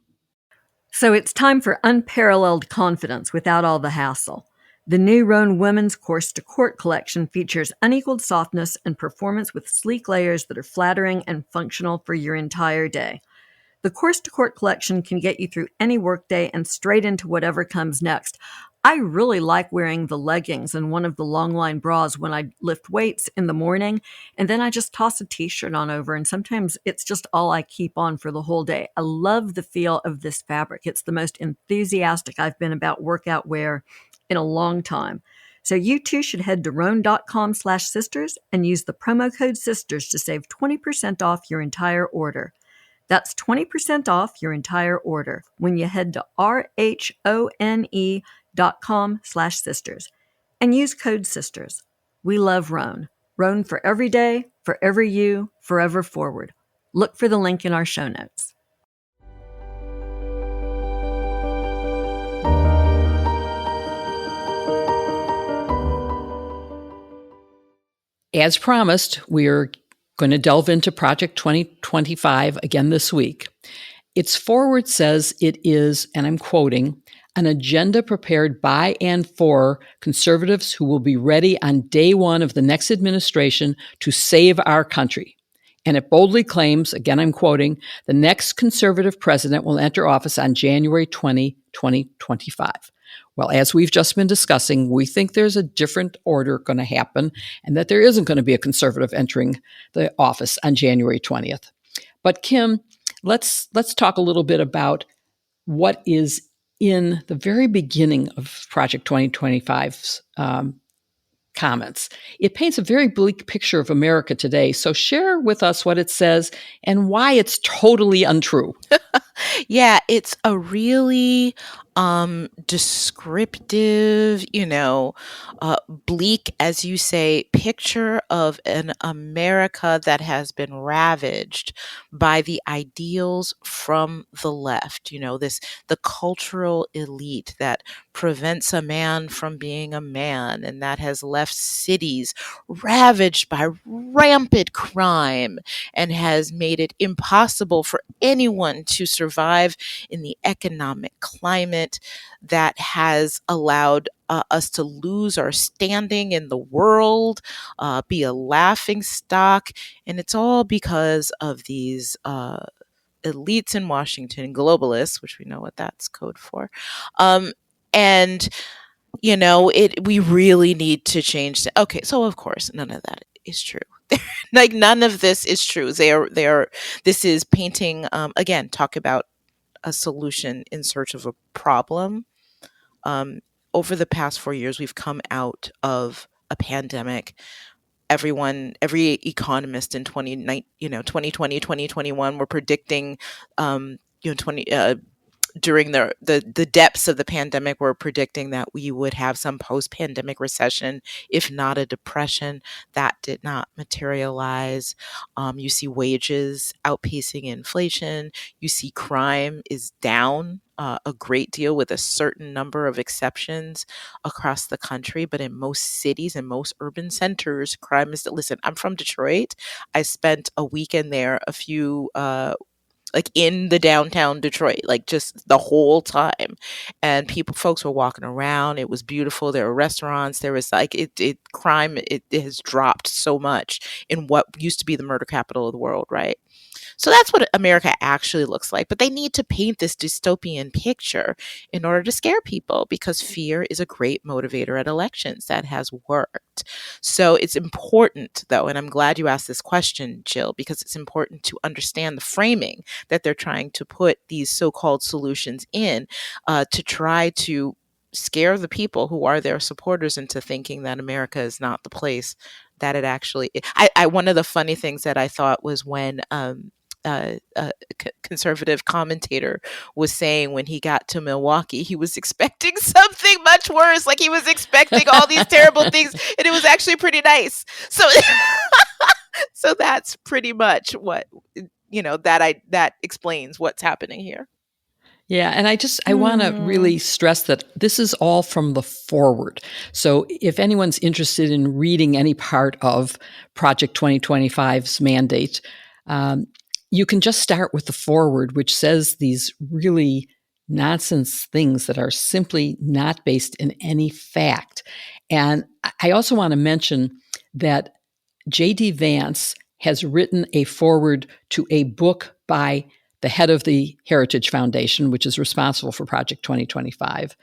So it's time for unparalleled confidence without all the hassle. The new Roan Women's Course to Court collection features unequaled softness and performance with sleek layers that are flattering and functional for your entire day. The Course to Court collection can get you through any workday and straight into whatever comes next. I really like wearing the leggings and one of the long line bras when I lift weights in the morning, and then I just toss a t-shirt on over, and sometimes it's just all I keep on for the whole day. I love the feel of this fabric. It's the most enthusiastic I've been about workout wear in a long time. So you too should head to roan.com/sisters and use the promo code SISTERS to save 20% off your entire order. That's 20% off your entire order when you head to RHONE.com/sisters and use code SISTERS. We love Roan. Roan for every day, for every you, forever forward. Look for the link in our show notes. As promised, we are going to delve into Project 2025 again this week. Its foreword says it is, and I'm quoting, an agenda prepared by and for conservatives who will be ready on day one of the next administration to save our country. And it boldly claims, again, I'm quoting, the next conservative president will enter office on January 20, 2025. Well, as we've just been discussing, we think there's a different order going to happen and that there isn't going to be a conservative entering the office on January 20th. But Kim, let's talk a little bit about what is in the very beginning of Project 2025's comments. It paints a very bleak picture of America today. So share with us what it says and why it's totally untrue. Yeah, it's a really descriptive, bleak, as you say, picture of an America that has been ravaged by the ideals from the left, the cultural elite that prevents a man from being a man, and that has left cities ravaged by rampant crime and has made it impossible for anyone to survive in the economic climate that has allowed us to lose our standing in the world, be a laughing stock. And it's all because of these elites in Washington, globalists, which we know what that's code for. And we really need to change. Okay, so of course, none of that is true. Like, none of this is true. This is painting, again, talk about a solution in search of a problem. Over the past 4 years, we've come out of a pandemic. Every economist in 2020, 2021 were predicting, 20 during the depths of the pandemic, we're predicting that we would have some post-pandemic recession, if not a depression. That did not materialize. You see wages outpacing inflation. You see crime is down a great deal, with a certain number of exceptions across the country. But in most cities and most urban centers, crime is... Listen, I'm from Detroit. I spent a weekend there, like in the downtown Detroit, like just the whole time. And folks were walking around. It was beautiful. There were restaurants. There was crime, it has dropped so much in what used to be the murder capital of the world, right? So that's what America actually looks like. But they need to paint this dystopian picture in order to scare people, because fear is a great motivator at elections. That has worked. So it's important, though, and I'm glad you asked this question, Jill, because it's important to understand the framing that they're trying to put these so-called solutions in, to try to scare the people who are their supporters into thinking that America is not the place that it actually is. One of the funny things that I thought was when a conservative commentator was saying when he got to Milwaukee, he was expecting something much worse. Like, he was expecting all these terrible things, and it was actually pretty nice. So, so that's pretty much what, that explains what's happening here. Yeah, and I want to really stress that this is all from the forward. So if anyone's interested in reading any part of Project 2025's mandate, you can just start with the forward, which says these really nonsense things that are simply not based in any fact. And I also want to mention that J.D. Vance has written a foreword to a book by the head of the Heritage Foundation, which is responsible for Project 2025.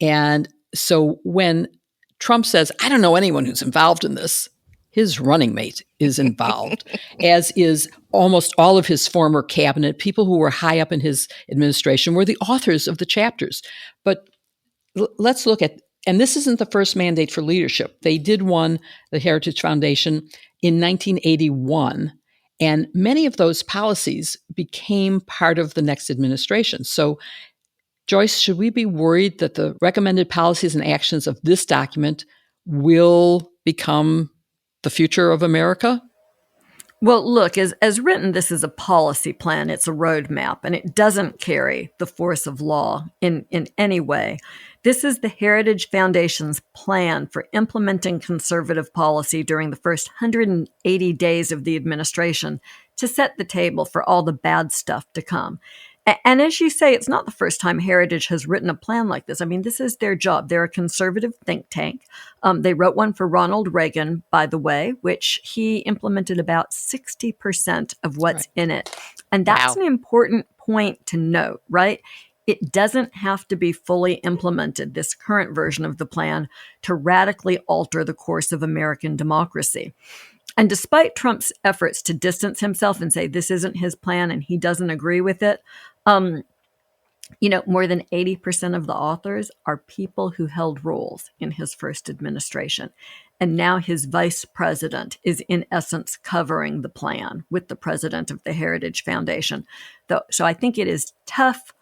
And so when Trump says, I don't know anyone who's involved in this, his running mate is involved, as is almost all of his former cabinet. People who were high up in his administration were the authors of the chapters. But let's look at, and this isn't the first mandate for leadership. They did one, the Heritage Foundation, in 1981. And many of those policies became part of the next administration. So, Joyce, should we be worried that the recommended policies and actions of this document will become the future of America? Well, look, as written, this is a policy plan. It's a roadmap, and it doesn't carry the force of law in any way. This is the Heritage Foundation's plan for implementing conservative policy during the first 180 days of the administration to set the table for all the bad stuff to come. And as you say, it's not the first time Heritage has written a plan like this. I mean, this is their job. They're a conservative think tank. They wrote one for Ronald Reagan, by the way, which he implemented about 60% of what's in it. And that's an important point to note, right? It doesn't have to be fully implemented, this current version of the plan, to radically alter the course of American democracy. And despite Trump's efforts to distance himself and say this isn't his plan and he doesn't agree with it, more than 80% of the authors are people who held roles in his first administration. And now his vice president is in essence covering the plan with the president of the Heritage Foundation. So I think it is tough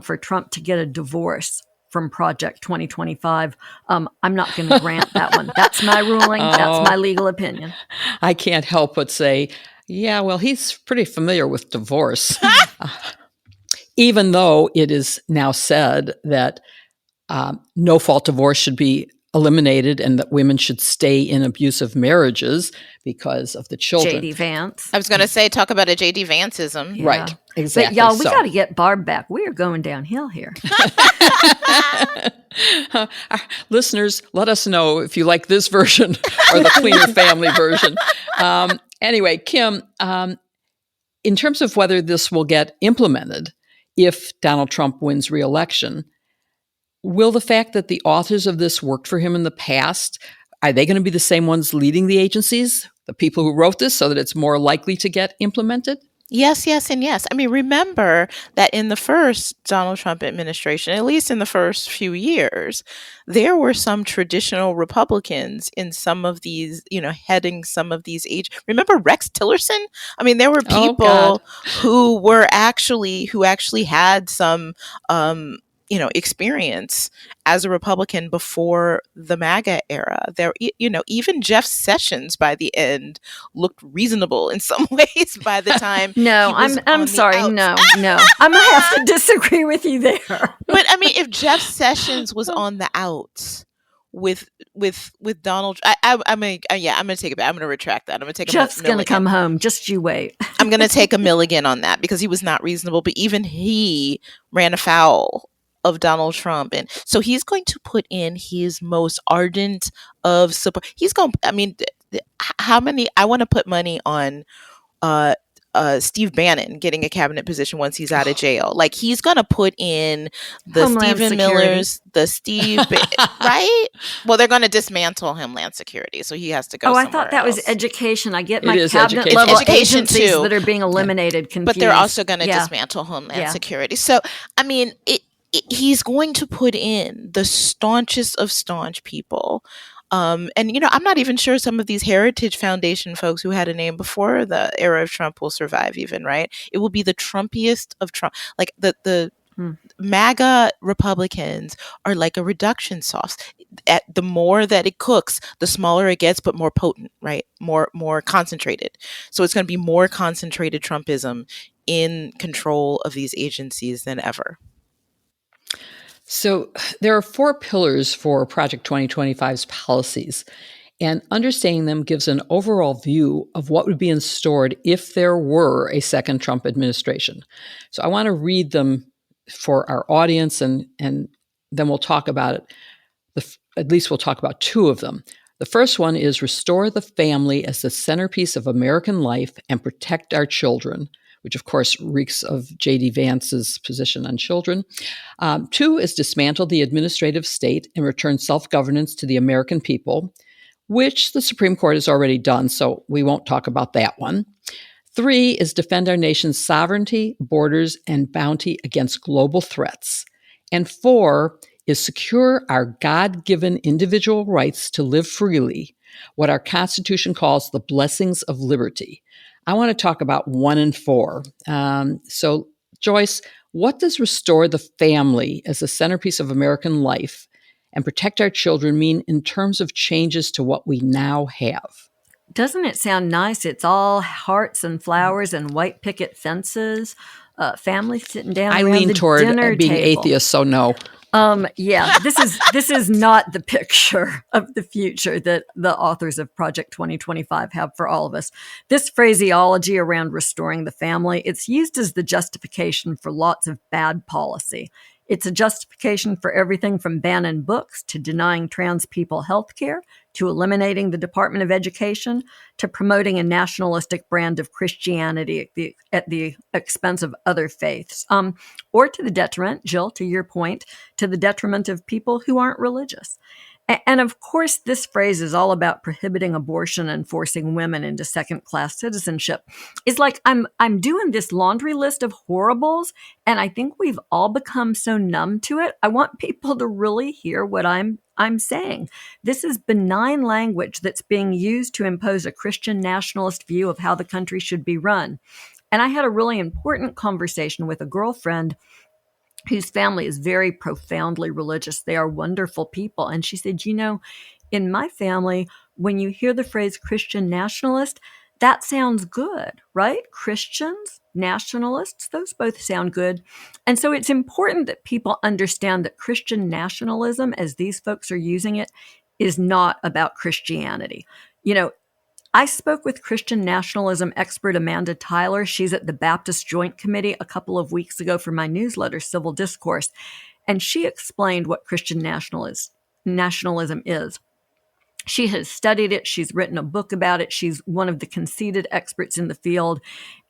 for Trump to get a divorce from Project 2025. I'm not going to grant that one. That's my ruling. That's my legal opinion. I can't help but say, yeah, well, he's pretty familiar with divorce. Even though it is now said that no-fault divorce should be eliminated and that women should stay in abusive marriages because of the children. J.D. Vance. I was going to say, talk about a J.D. Vanceism. Yeah. Right, exactly. But y'all, we got to get Barb back. We are going downhill here. Listeners, let us know if you like this version or the Cleaner Family version. Anyway, Kim, in terms of whether this will get implemented if Donald Trump wins re-election, will the fact that the authors of this worked for him in the past, are they going to be the same ones leading the agencies, the people who wrote this, so that it's more likely to get implemented? Yes, yes, and yes. I mean, remember that in the first Donald Trump administration, at least in the first few years, there were some traditional Republicans in some of these, heading some of these Remember Rex Tillerson? I mean, there were people who actually had some, experience as a Republican before the MAGA era. There, even Jeff Sessions by the end looked reasonable in some ways by the time. No, I'm sorry. No, I'm gonna have to disagree with you there. But I mean, if Jeff Sessions was on the outs with Donald, I'm gonna take it back. I'm gonna retract that. I'm gonna take Jeff's gonna come home. Just you wait. I'm gonna take a milligan on that because he was not reasonable. But even he ran afoul of Donald Trump. And so he's going to put in his most ardent of support. He's going, I mean, how many, I want to put money on Steve Bannon getting a cabinet position once he's out of jail. Like he's going to put in the Homeland Stephen Security. Millers, the Steve, right? Well, they're going to dismantle Homeland Security. So he has to go somewhere I thought that was else. education. I get It my is cabinet education. level Education agencies too. that are being eliminated confused. But they're also going to dismantle Homeland Security. So, I mean, he's going to put in the staunchest of staunch people. And, I'm not even sure some of these Heritage Foundation folks who had a name before the era of Trump will survive even, right? It will be the Trumpiest of Trump. Like the MAGA Republicans are like a reduction sauce. The more that it cooks, the smaller it gets, but more potent, right? More concentrated. So it's going to be more concentrated Trumpism in control of these agencies than ever. So there are 4 pillars for Project 2025's policies, and understanding them gives an overall view of what would be instaured if there were a second Trump administration. So I want to read them for our audience, and then we'll talk about it. At least we'll talk about 2 of them. The first one is restore the family as the centerpiece of American life and protect our children, which of course reeks of J.D. Vance's position on children. 2 is dismantle the administrative state and return self-governance to the American people, which the Supreme Court has already done, so we won't talk about that one. 3 is defend our nation's sovereignty, borders, and bounty against global threats. And 4 is secure our God-given individual rights to live freely, what our Constitution calls the blessings of liberty. I want to talk about 1 and 4. So, Joyce, what does restore the family as the centerpiece of American life and protect our children mean in terms of changes to what we now have? Doesn't it sound nice? It's all hearts and flowers and white picket fences, families sitting down I around lean the toward dinner being table. atheist, so no. Yeah, this is not the picture of the future that the authors of Project 2025 have for all of us. This phraseology around restoring the family, it's used as the justification for lots of bad policy. It's a justification for everything from banning books to denying trans people health care to eliminating the Department of Education to promoting a nationalistic brand of Christianity at the expense of other faiths, or to the detriment, Jill, to your point, to the detriment of people who aren't religious. And of course, this phrase is all about prohibiting abortion and forcing women into second-class citizenship. It's like I'm doing this laundry list of horribles, and I think we've all become so numb to it. I want people to really hear what I'm saying. This is benign language that's being used to impose a Christian nationalist view of how the country should be run. And I had a really important conversation with a girlfriend whose family is very profoundly religious. They are wonderful people. And she said, in my family, when you hear the phrase Christian nationalist, that sounds good, right? Christians, nationalists, those both sound good. And so it's important that people understand that Christian nationalism, as these folks are using it, is not about Christianity. I spoke with Christian nationalism expert Amanda Tyler. She's at the Baptist Joint Committee a couple of weeks ago for my newsletter, Civil Discourse, and she explained what Christian nationalism is. She has studied it. She's written a book about it. She's one of the conceded experts in the field.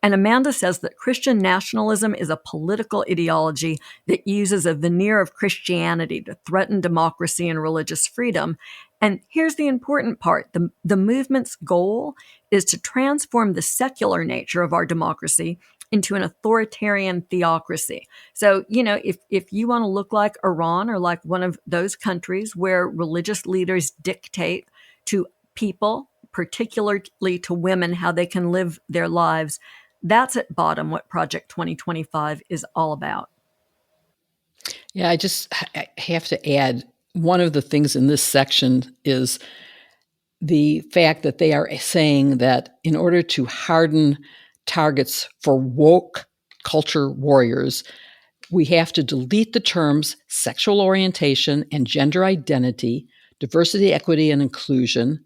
And Amanda says that Christian nationalism is a political ideology that uses a veneer of Christianity to threaten democracy and religious freedom. And here's the important part. The movement's goal is to transform the secular nature of our democracy into an authoritarian theocracy. So, if you want to look like Iran or like one of those countries where religious leaders dictate to people, particularly to women, how they can live their lives, that's at bottom what Project 2025 is all about. Yeah, I have to add, one of the things in this section is the fact that they are saying that in order to harden targets for woke culture warriors, we have to delete the terms sexual orientation and gender identity, diversity, equity, and inclusion,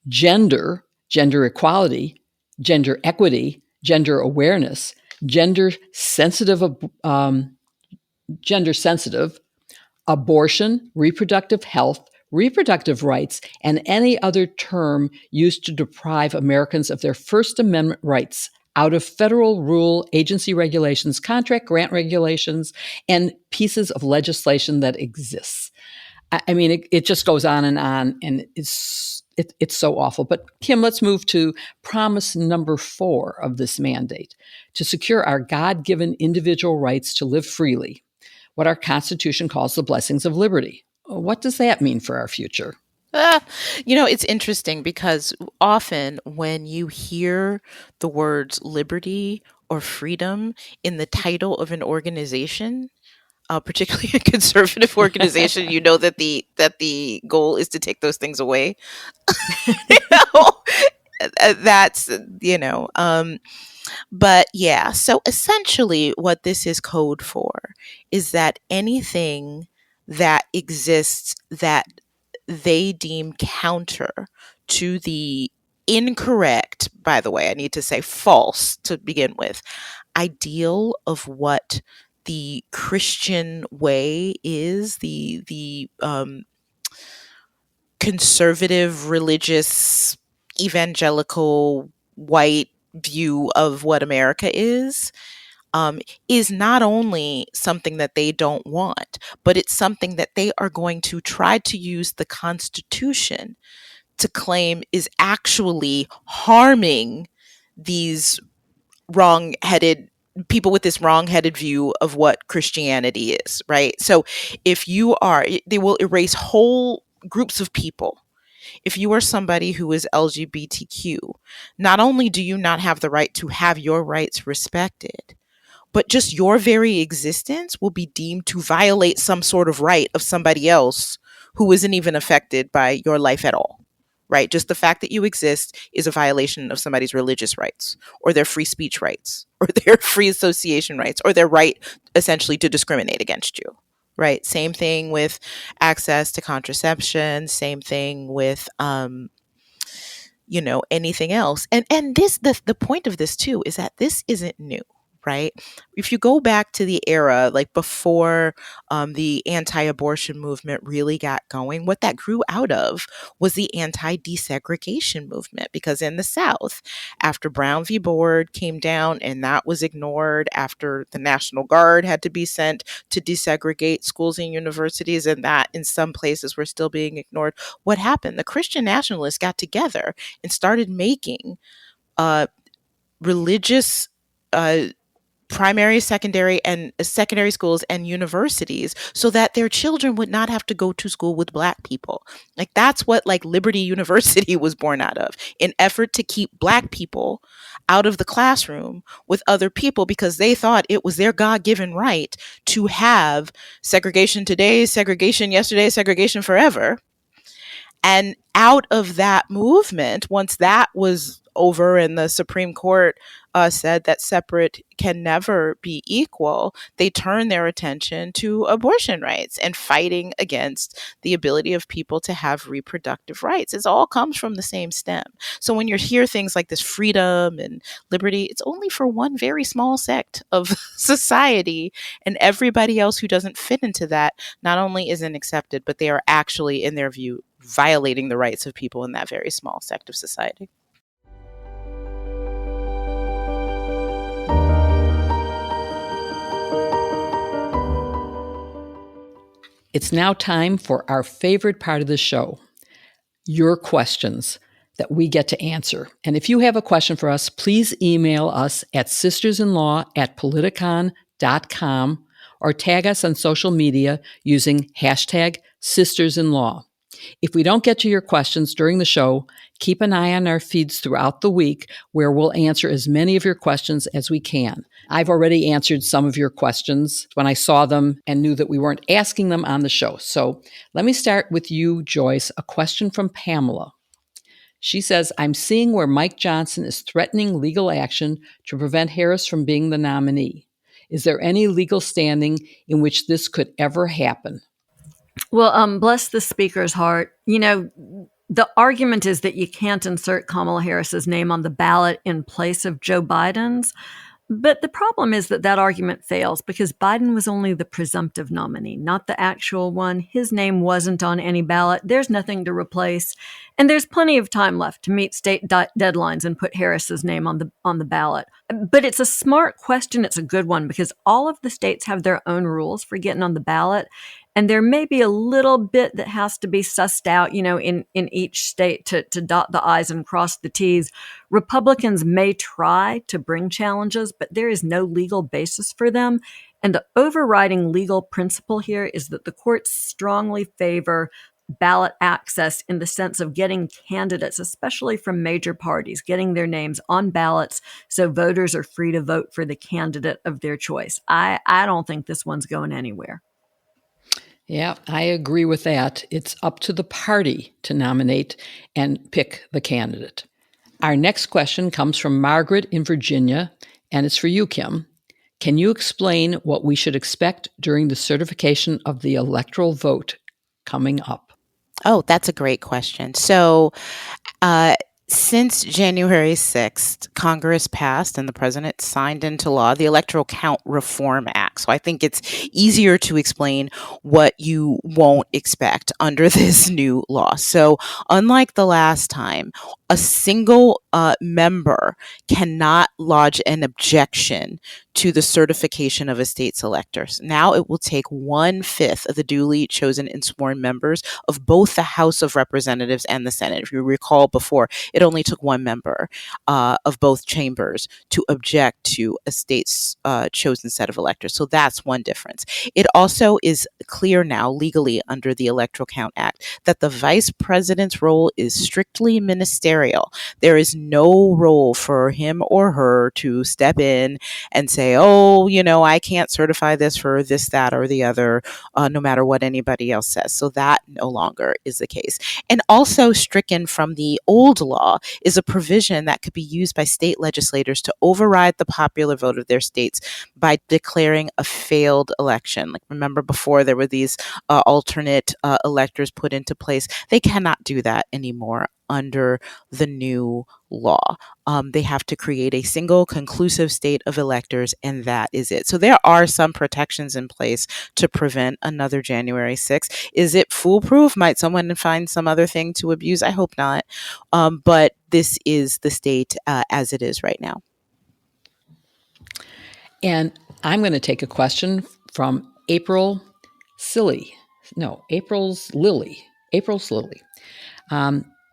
gender equality, gender equity, gender awareness, gender sensitive, abortion, reproductive health, reproductive rights, and any other term used to deprive Americans of their First Amendment rights out of federal rule, agency regulations, contract grant regulations, and pieces of legislation that exists. I mean, it just goes on, and it's so awful. But Kim, let's move to promise number 4 of this mandate: to secure our God-given individual rights to live freely, what our Constitution calls the blessings of liberty. What does that mean for our future? It's interesting because often when you hear the words liberty or freedom in the title of an organization, particularly a conservative organization, that the goal is to take those things away. That's but yeah. So essentially, what this is code for is that anything that exists that they deem counter to the incorrect, by the way, I need to say false to begin with, ideal of what the Christian way is, the conservative, religious, evangelical, white view of what America is not only something that they don't want, but it's something that they are going to try to use the Constitution to claim is actually harming these wrong-headed people with this wrong-headed view of what Christianity is, right? So they will erase whole groups of people. If you are somebody who is LGBTQ, not only do you not have the right to have your rights respected, but just your very existence will be deemed to violate some sort of right of somebody else who isn't even affected by your life at all, right? Just the fact that you exist is a violation of somebody's religious rights or their free speech rights or their free association rights or their right essentially to discriminate against you, right? Same thing with access to contraception, same thing with anything else. And the point of this too is that this isn't new, right? If you go back to the era like before the anti-abortion movement really got going, what that grew out of was the anti-desegregation movement. Because in the South, after Brown v. Board came down and that was ignored, after the National Guard had to be sent to desegregate schools and universities, and that in some places were still being ignored, what happened? The Christian Nationalists got together and started making religious primary, secondary schools and universities so that their children would not have to go to school with Black people. Like that's what like Liberty University was born out of, an effort to keep Black people out of the classroom with other people because they thought it was their God-given right to have segregation today, segregation yesterday, segregation forever. And out of that movement, once that was over and the Supreme Court said that separate can never be equal, they turned their attention to abortion rights and fighting against the ability of people to have reproductive rights. It all comes from the same stem. So when you hear things like this freedom and liberty, it's only for one very small sect of society, and everybody else who doesn't fit into that not only isn't accepted, but they are actually, in their view, violating the rights of people in that very small sect of society. It's now time for our favorite part of the show, your questions that we get to answer. And if you have a question for us, please email us at sistersinlaw@politicon.com or tag us on social media using hashtag sistersinlaw. If we don't get to your questions during the show, keep an eye on our feeds throughout the week where we'll answer as many of your questions as we can. I've already answered some of your questions when I saw them and knew that we weren't asking them on the show. So let me start with you, Joyce, a question from Pamela. She says, I'm seeing where Mike Johnson is threatening legal action to prevent Harris from being the nominee. Is there any legal standing in which this could ever happen? Well, bless the speaker's heart. The argument is that you can't insert Kamala Harris's name on the ballot in place of Joe Biden's. But the problem is that argument fails because Biden was only the presumptive nominee, not the actual one. His name wasn't on any ballot. There's nothing to replace. And there's plenty of time left to meet state deadlines and put Harris's name on the ballot. But it's a smart question. It's a good one because all of the states have their own rules for getting on the ballot. And there may be a little bit that has to be sussed out, in each state to dot the I's and cross the T's. Republicans may try to bring challenges, but there is no legal basis for them. And the overriding legal principle here is that the courts strongly favor ballot access in the sense of getting candidates, especially from major parties, getting their names on ballots so voters are free to vote for the candidate of their choice. I don't think this one's going anywhere. Yeah, I agree with that. It's up to the party to nominate and pick the candidate. Our next question comes from Margaret in Virginia, and it's for you, Kim. Can you explain what we should expect during the certification of the electoral vote coming up? Oh, that's a great question. So, since January 6th, Congress passed and the president signed into law the Electoral Count Reform Act. So I think it's easier to explain what you won't expect under this new law. So unlike the last time, a single member cannot lodge an objection to the certification of a state's electors. Now it will take 1/5 of the duly chosen and sworn members of both the House of Representatives and the Senate. If you recall before, it only took one member of both chambers to object to a state's chosen set of electors. So that's one difference. It also is clear now legally under the Electoral Count Act that the vice president's role is strictly ministerial. There is no role for him or her to step in and say, oh, I can't certify this for this, that, or the other, no matter what anybody else says. So that no longer is the case. And also stricken from the old law is a provision that could be used by state legislators to override the popular vote of their states by declaring a failed election. Like, remember before there were these alternate electors put into place. They cannot do that anymore under the new law. They have to create a single conclusive state of electors, and that is it. So there are some protections in place to prevent another January 6th. Is it foolproof? Might someone find some other thing to abuse? I hope not. But this is the state as it is right now. And I'm going to take a question from April's Lily,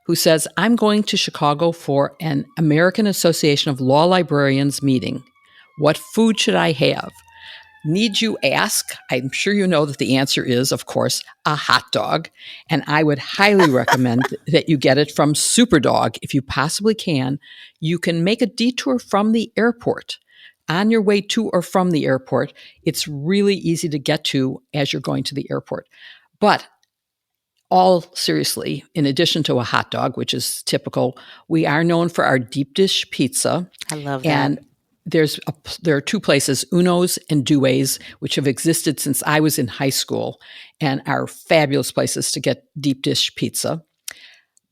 who says, I'm going to Chicago for an American Association of Law Librarians meeting. What food should I have? Need you ask? I'm sure you know that the answer is, of course, a hot dog. And I would highly recommend that you get it from Superdog if you possibly can. You can make a detour from the airport. On your way to or from the airport, it's really easy to get to as you're going to the airport. But all seriously, in addition to a hot dog, which is typical, we are known for our deep dish pizza. I love that. And there are two places, Uno's and Due's, which have existed since I was in high school and are fabulous places to get deep dish pizza.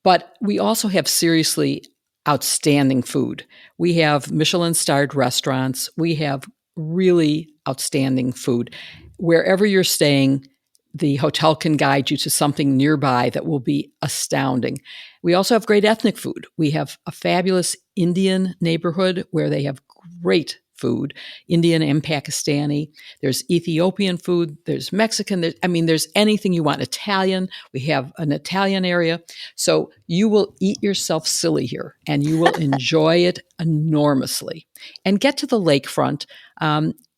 But we also have seriously outstanding food. We have Michelin-starred restaurants. We have really outstanding food. Wherever you're staying, the hotel can guide you to something nearby that will be astounding. We also have great ethnic food. We have a fabulous Indian neighborhood where they have great food, Indian and Pakistani. There's Ethiopian food. There's Mexican. There's anything you want. Italian. We have an Italian area. So you will eat yourself silly here, and you will enjoy it enormously. And get to the lakefront.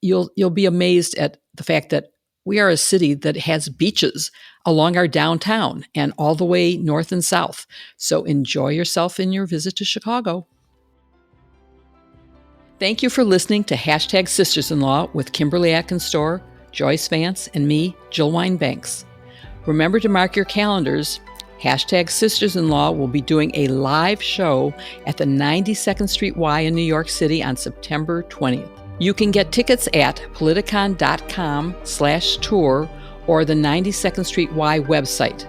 You'll be amazed at the fact that we are a city that has beaches along our downtown and all the way north and south. So enjoy yourself in your visit to Chicago. Thank you for listening to Hashtag Sisters-in-Law with Kimberly Atkins-Stohr, Joyce Vance, and me, Jill Wine-Banks. Remember to mark your calendars. Hashtag Sisters-in-Law will be doing a live show at the 92nd Street Y in New York City on September 20th. You can get tickets at politicon.com/tour or the 92nd Street Y website.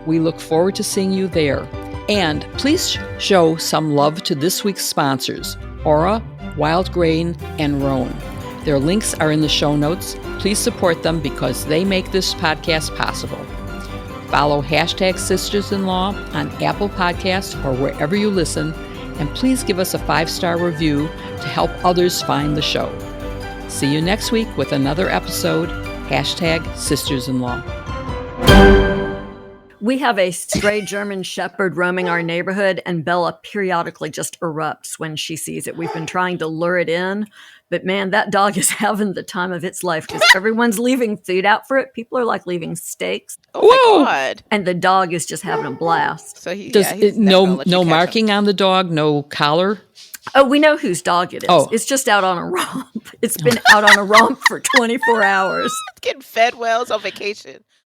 We look forward to seeing you there. And please show some love to this week's sponsors, Aura, Wild Grain, and Roan. Their links are in the show notes. Please support them because they make this podcast possible. Follow Hashtag Sisters-in-Law on Apple Podcasts or wherever you listen, and please give us a 5-star review to help others find the show. See you next week with another episode, Hashtag Sisters-in-Law. We have a stray German shepherd roaming our neighborhood, and Bella periodically just erupts when she sees it. We've been trying to lure it in, but man, that dog is having the time of its life because everyone's leaving food out for it. People are like leaving steaks. Oh my God. And the dog is just having a blast. So no marking on the dog, no collar? Oh, we know whose dog it is. Oh. It's just out on a romp. It's been out on a romp for 24 hours. Getting fed well. It's on vacation.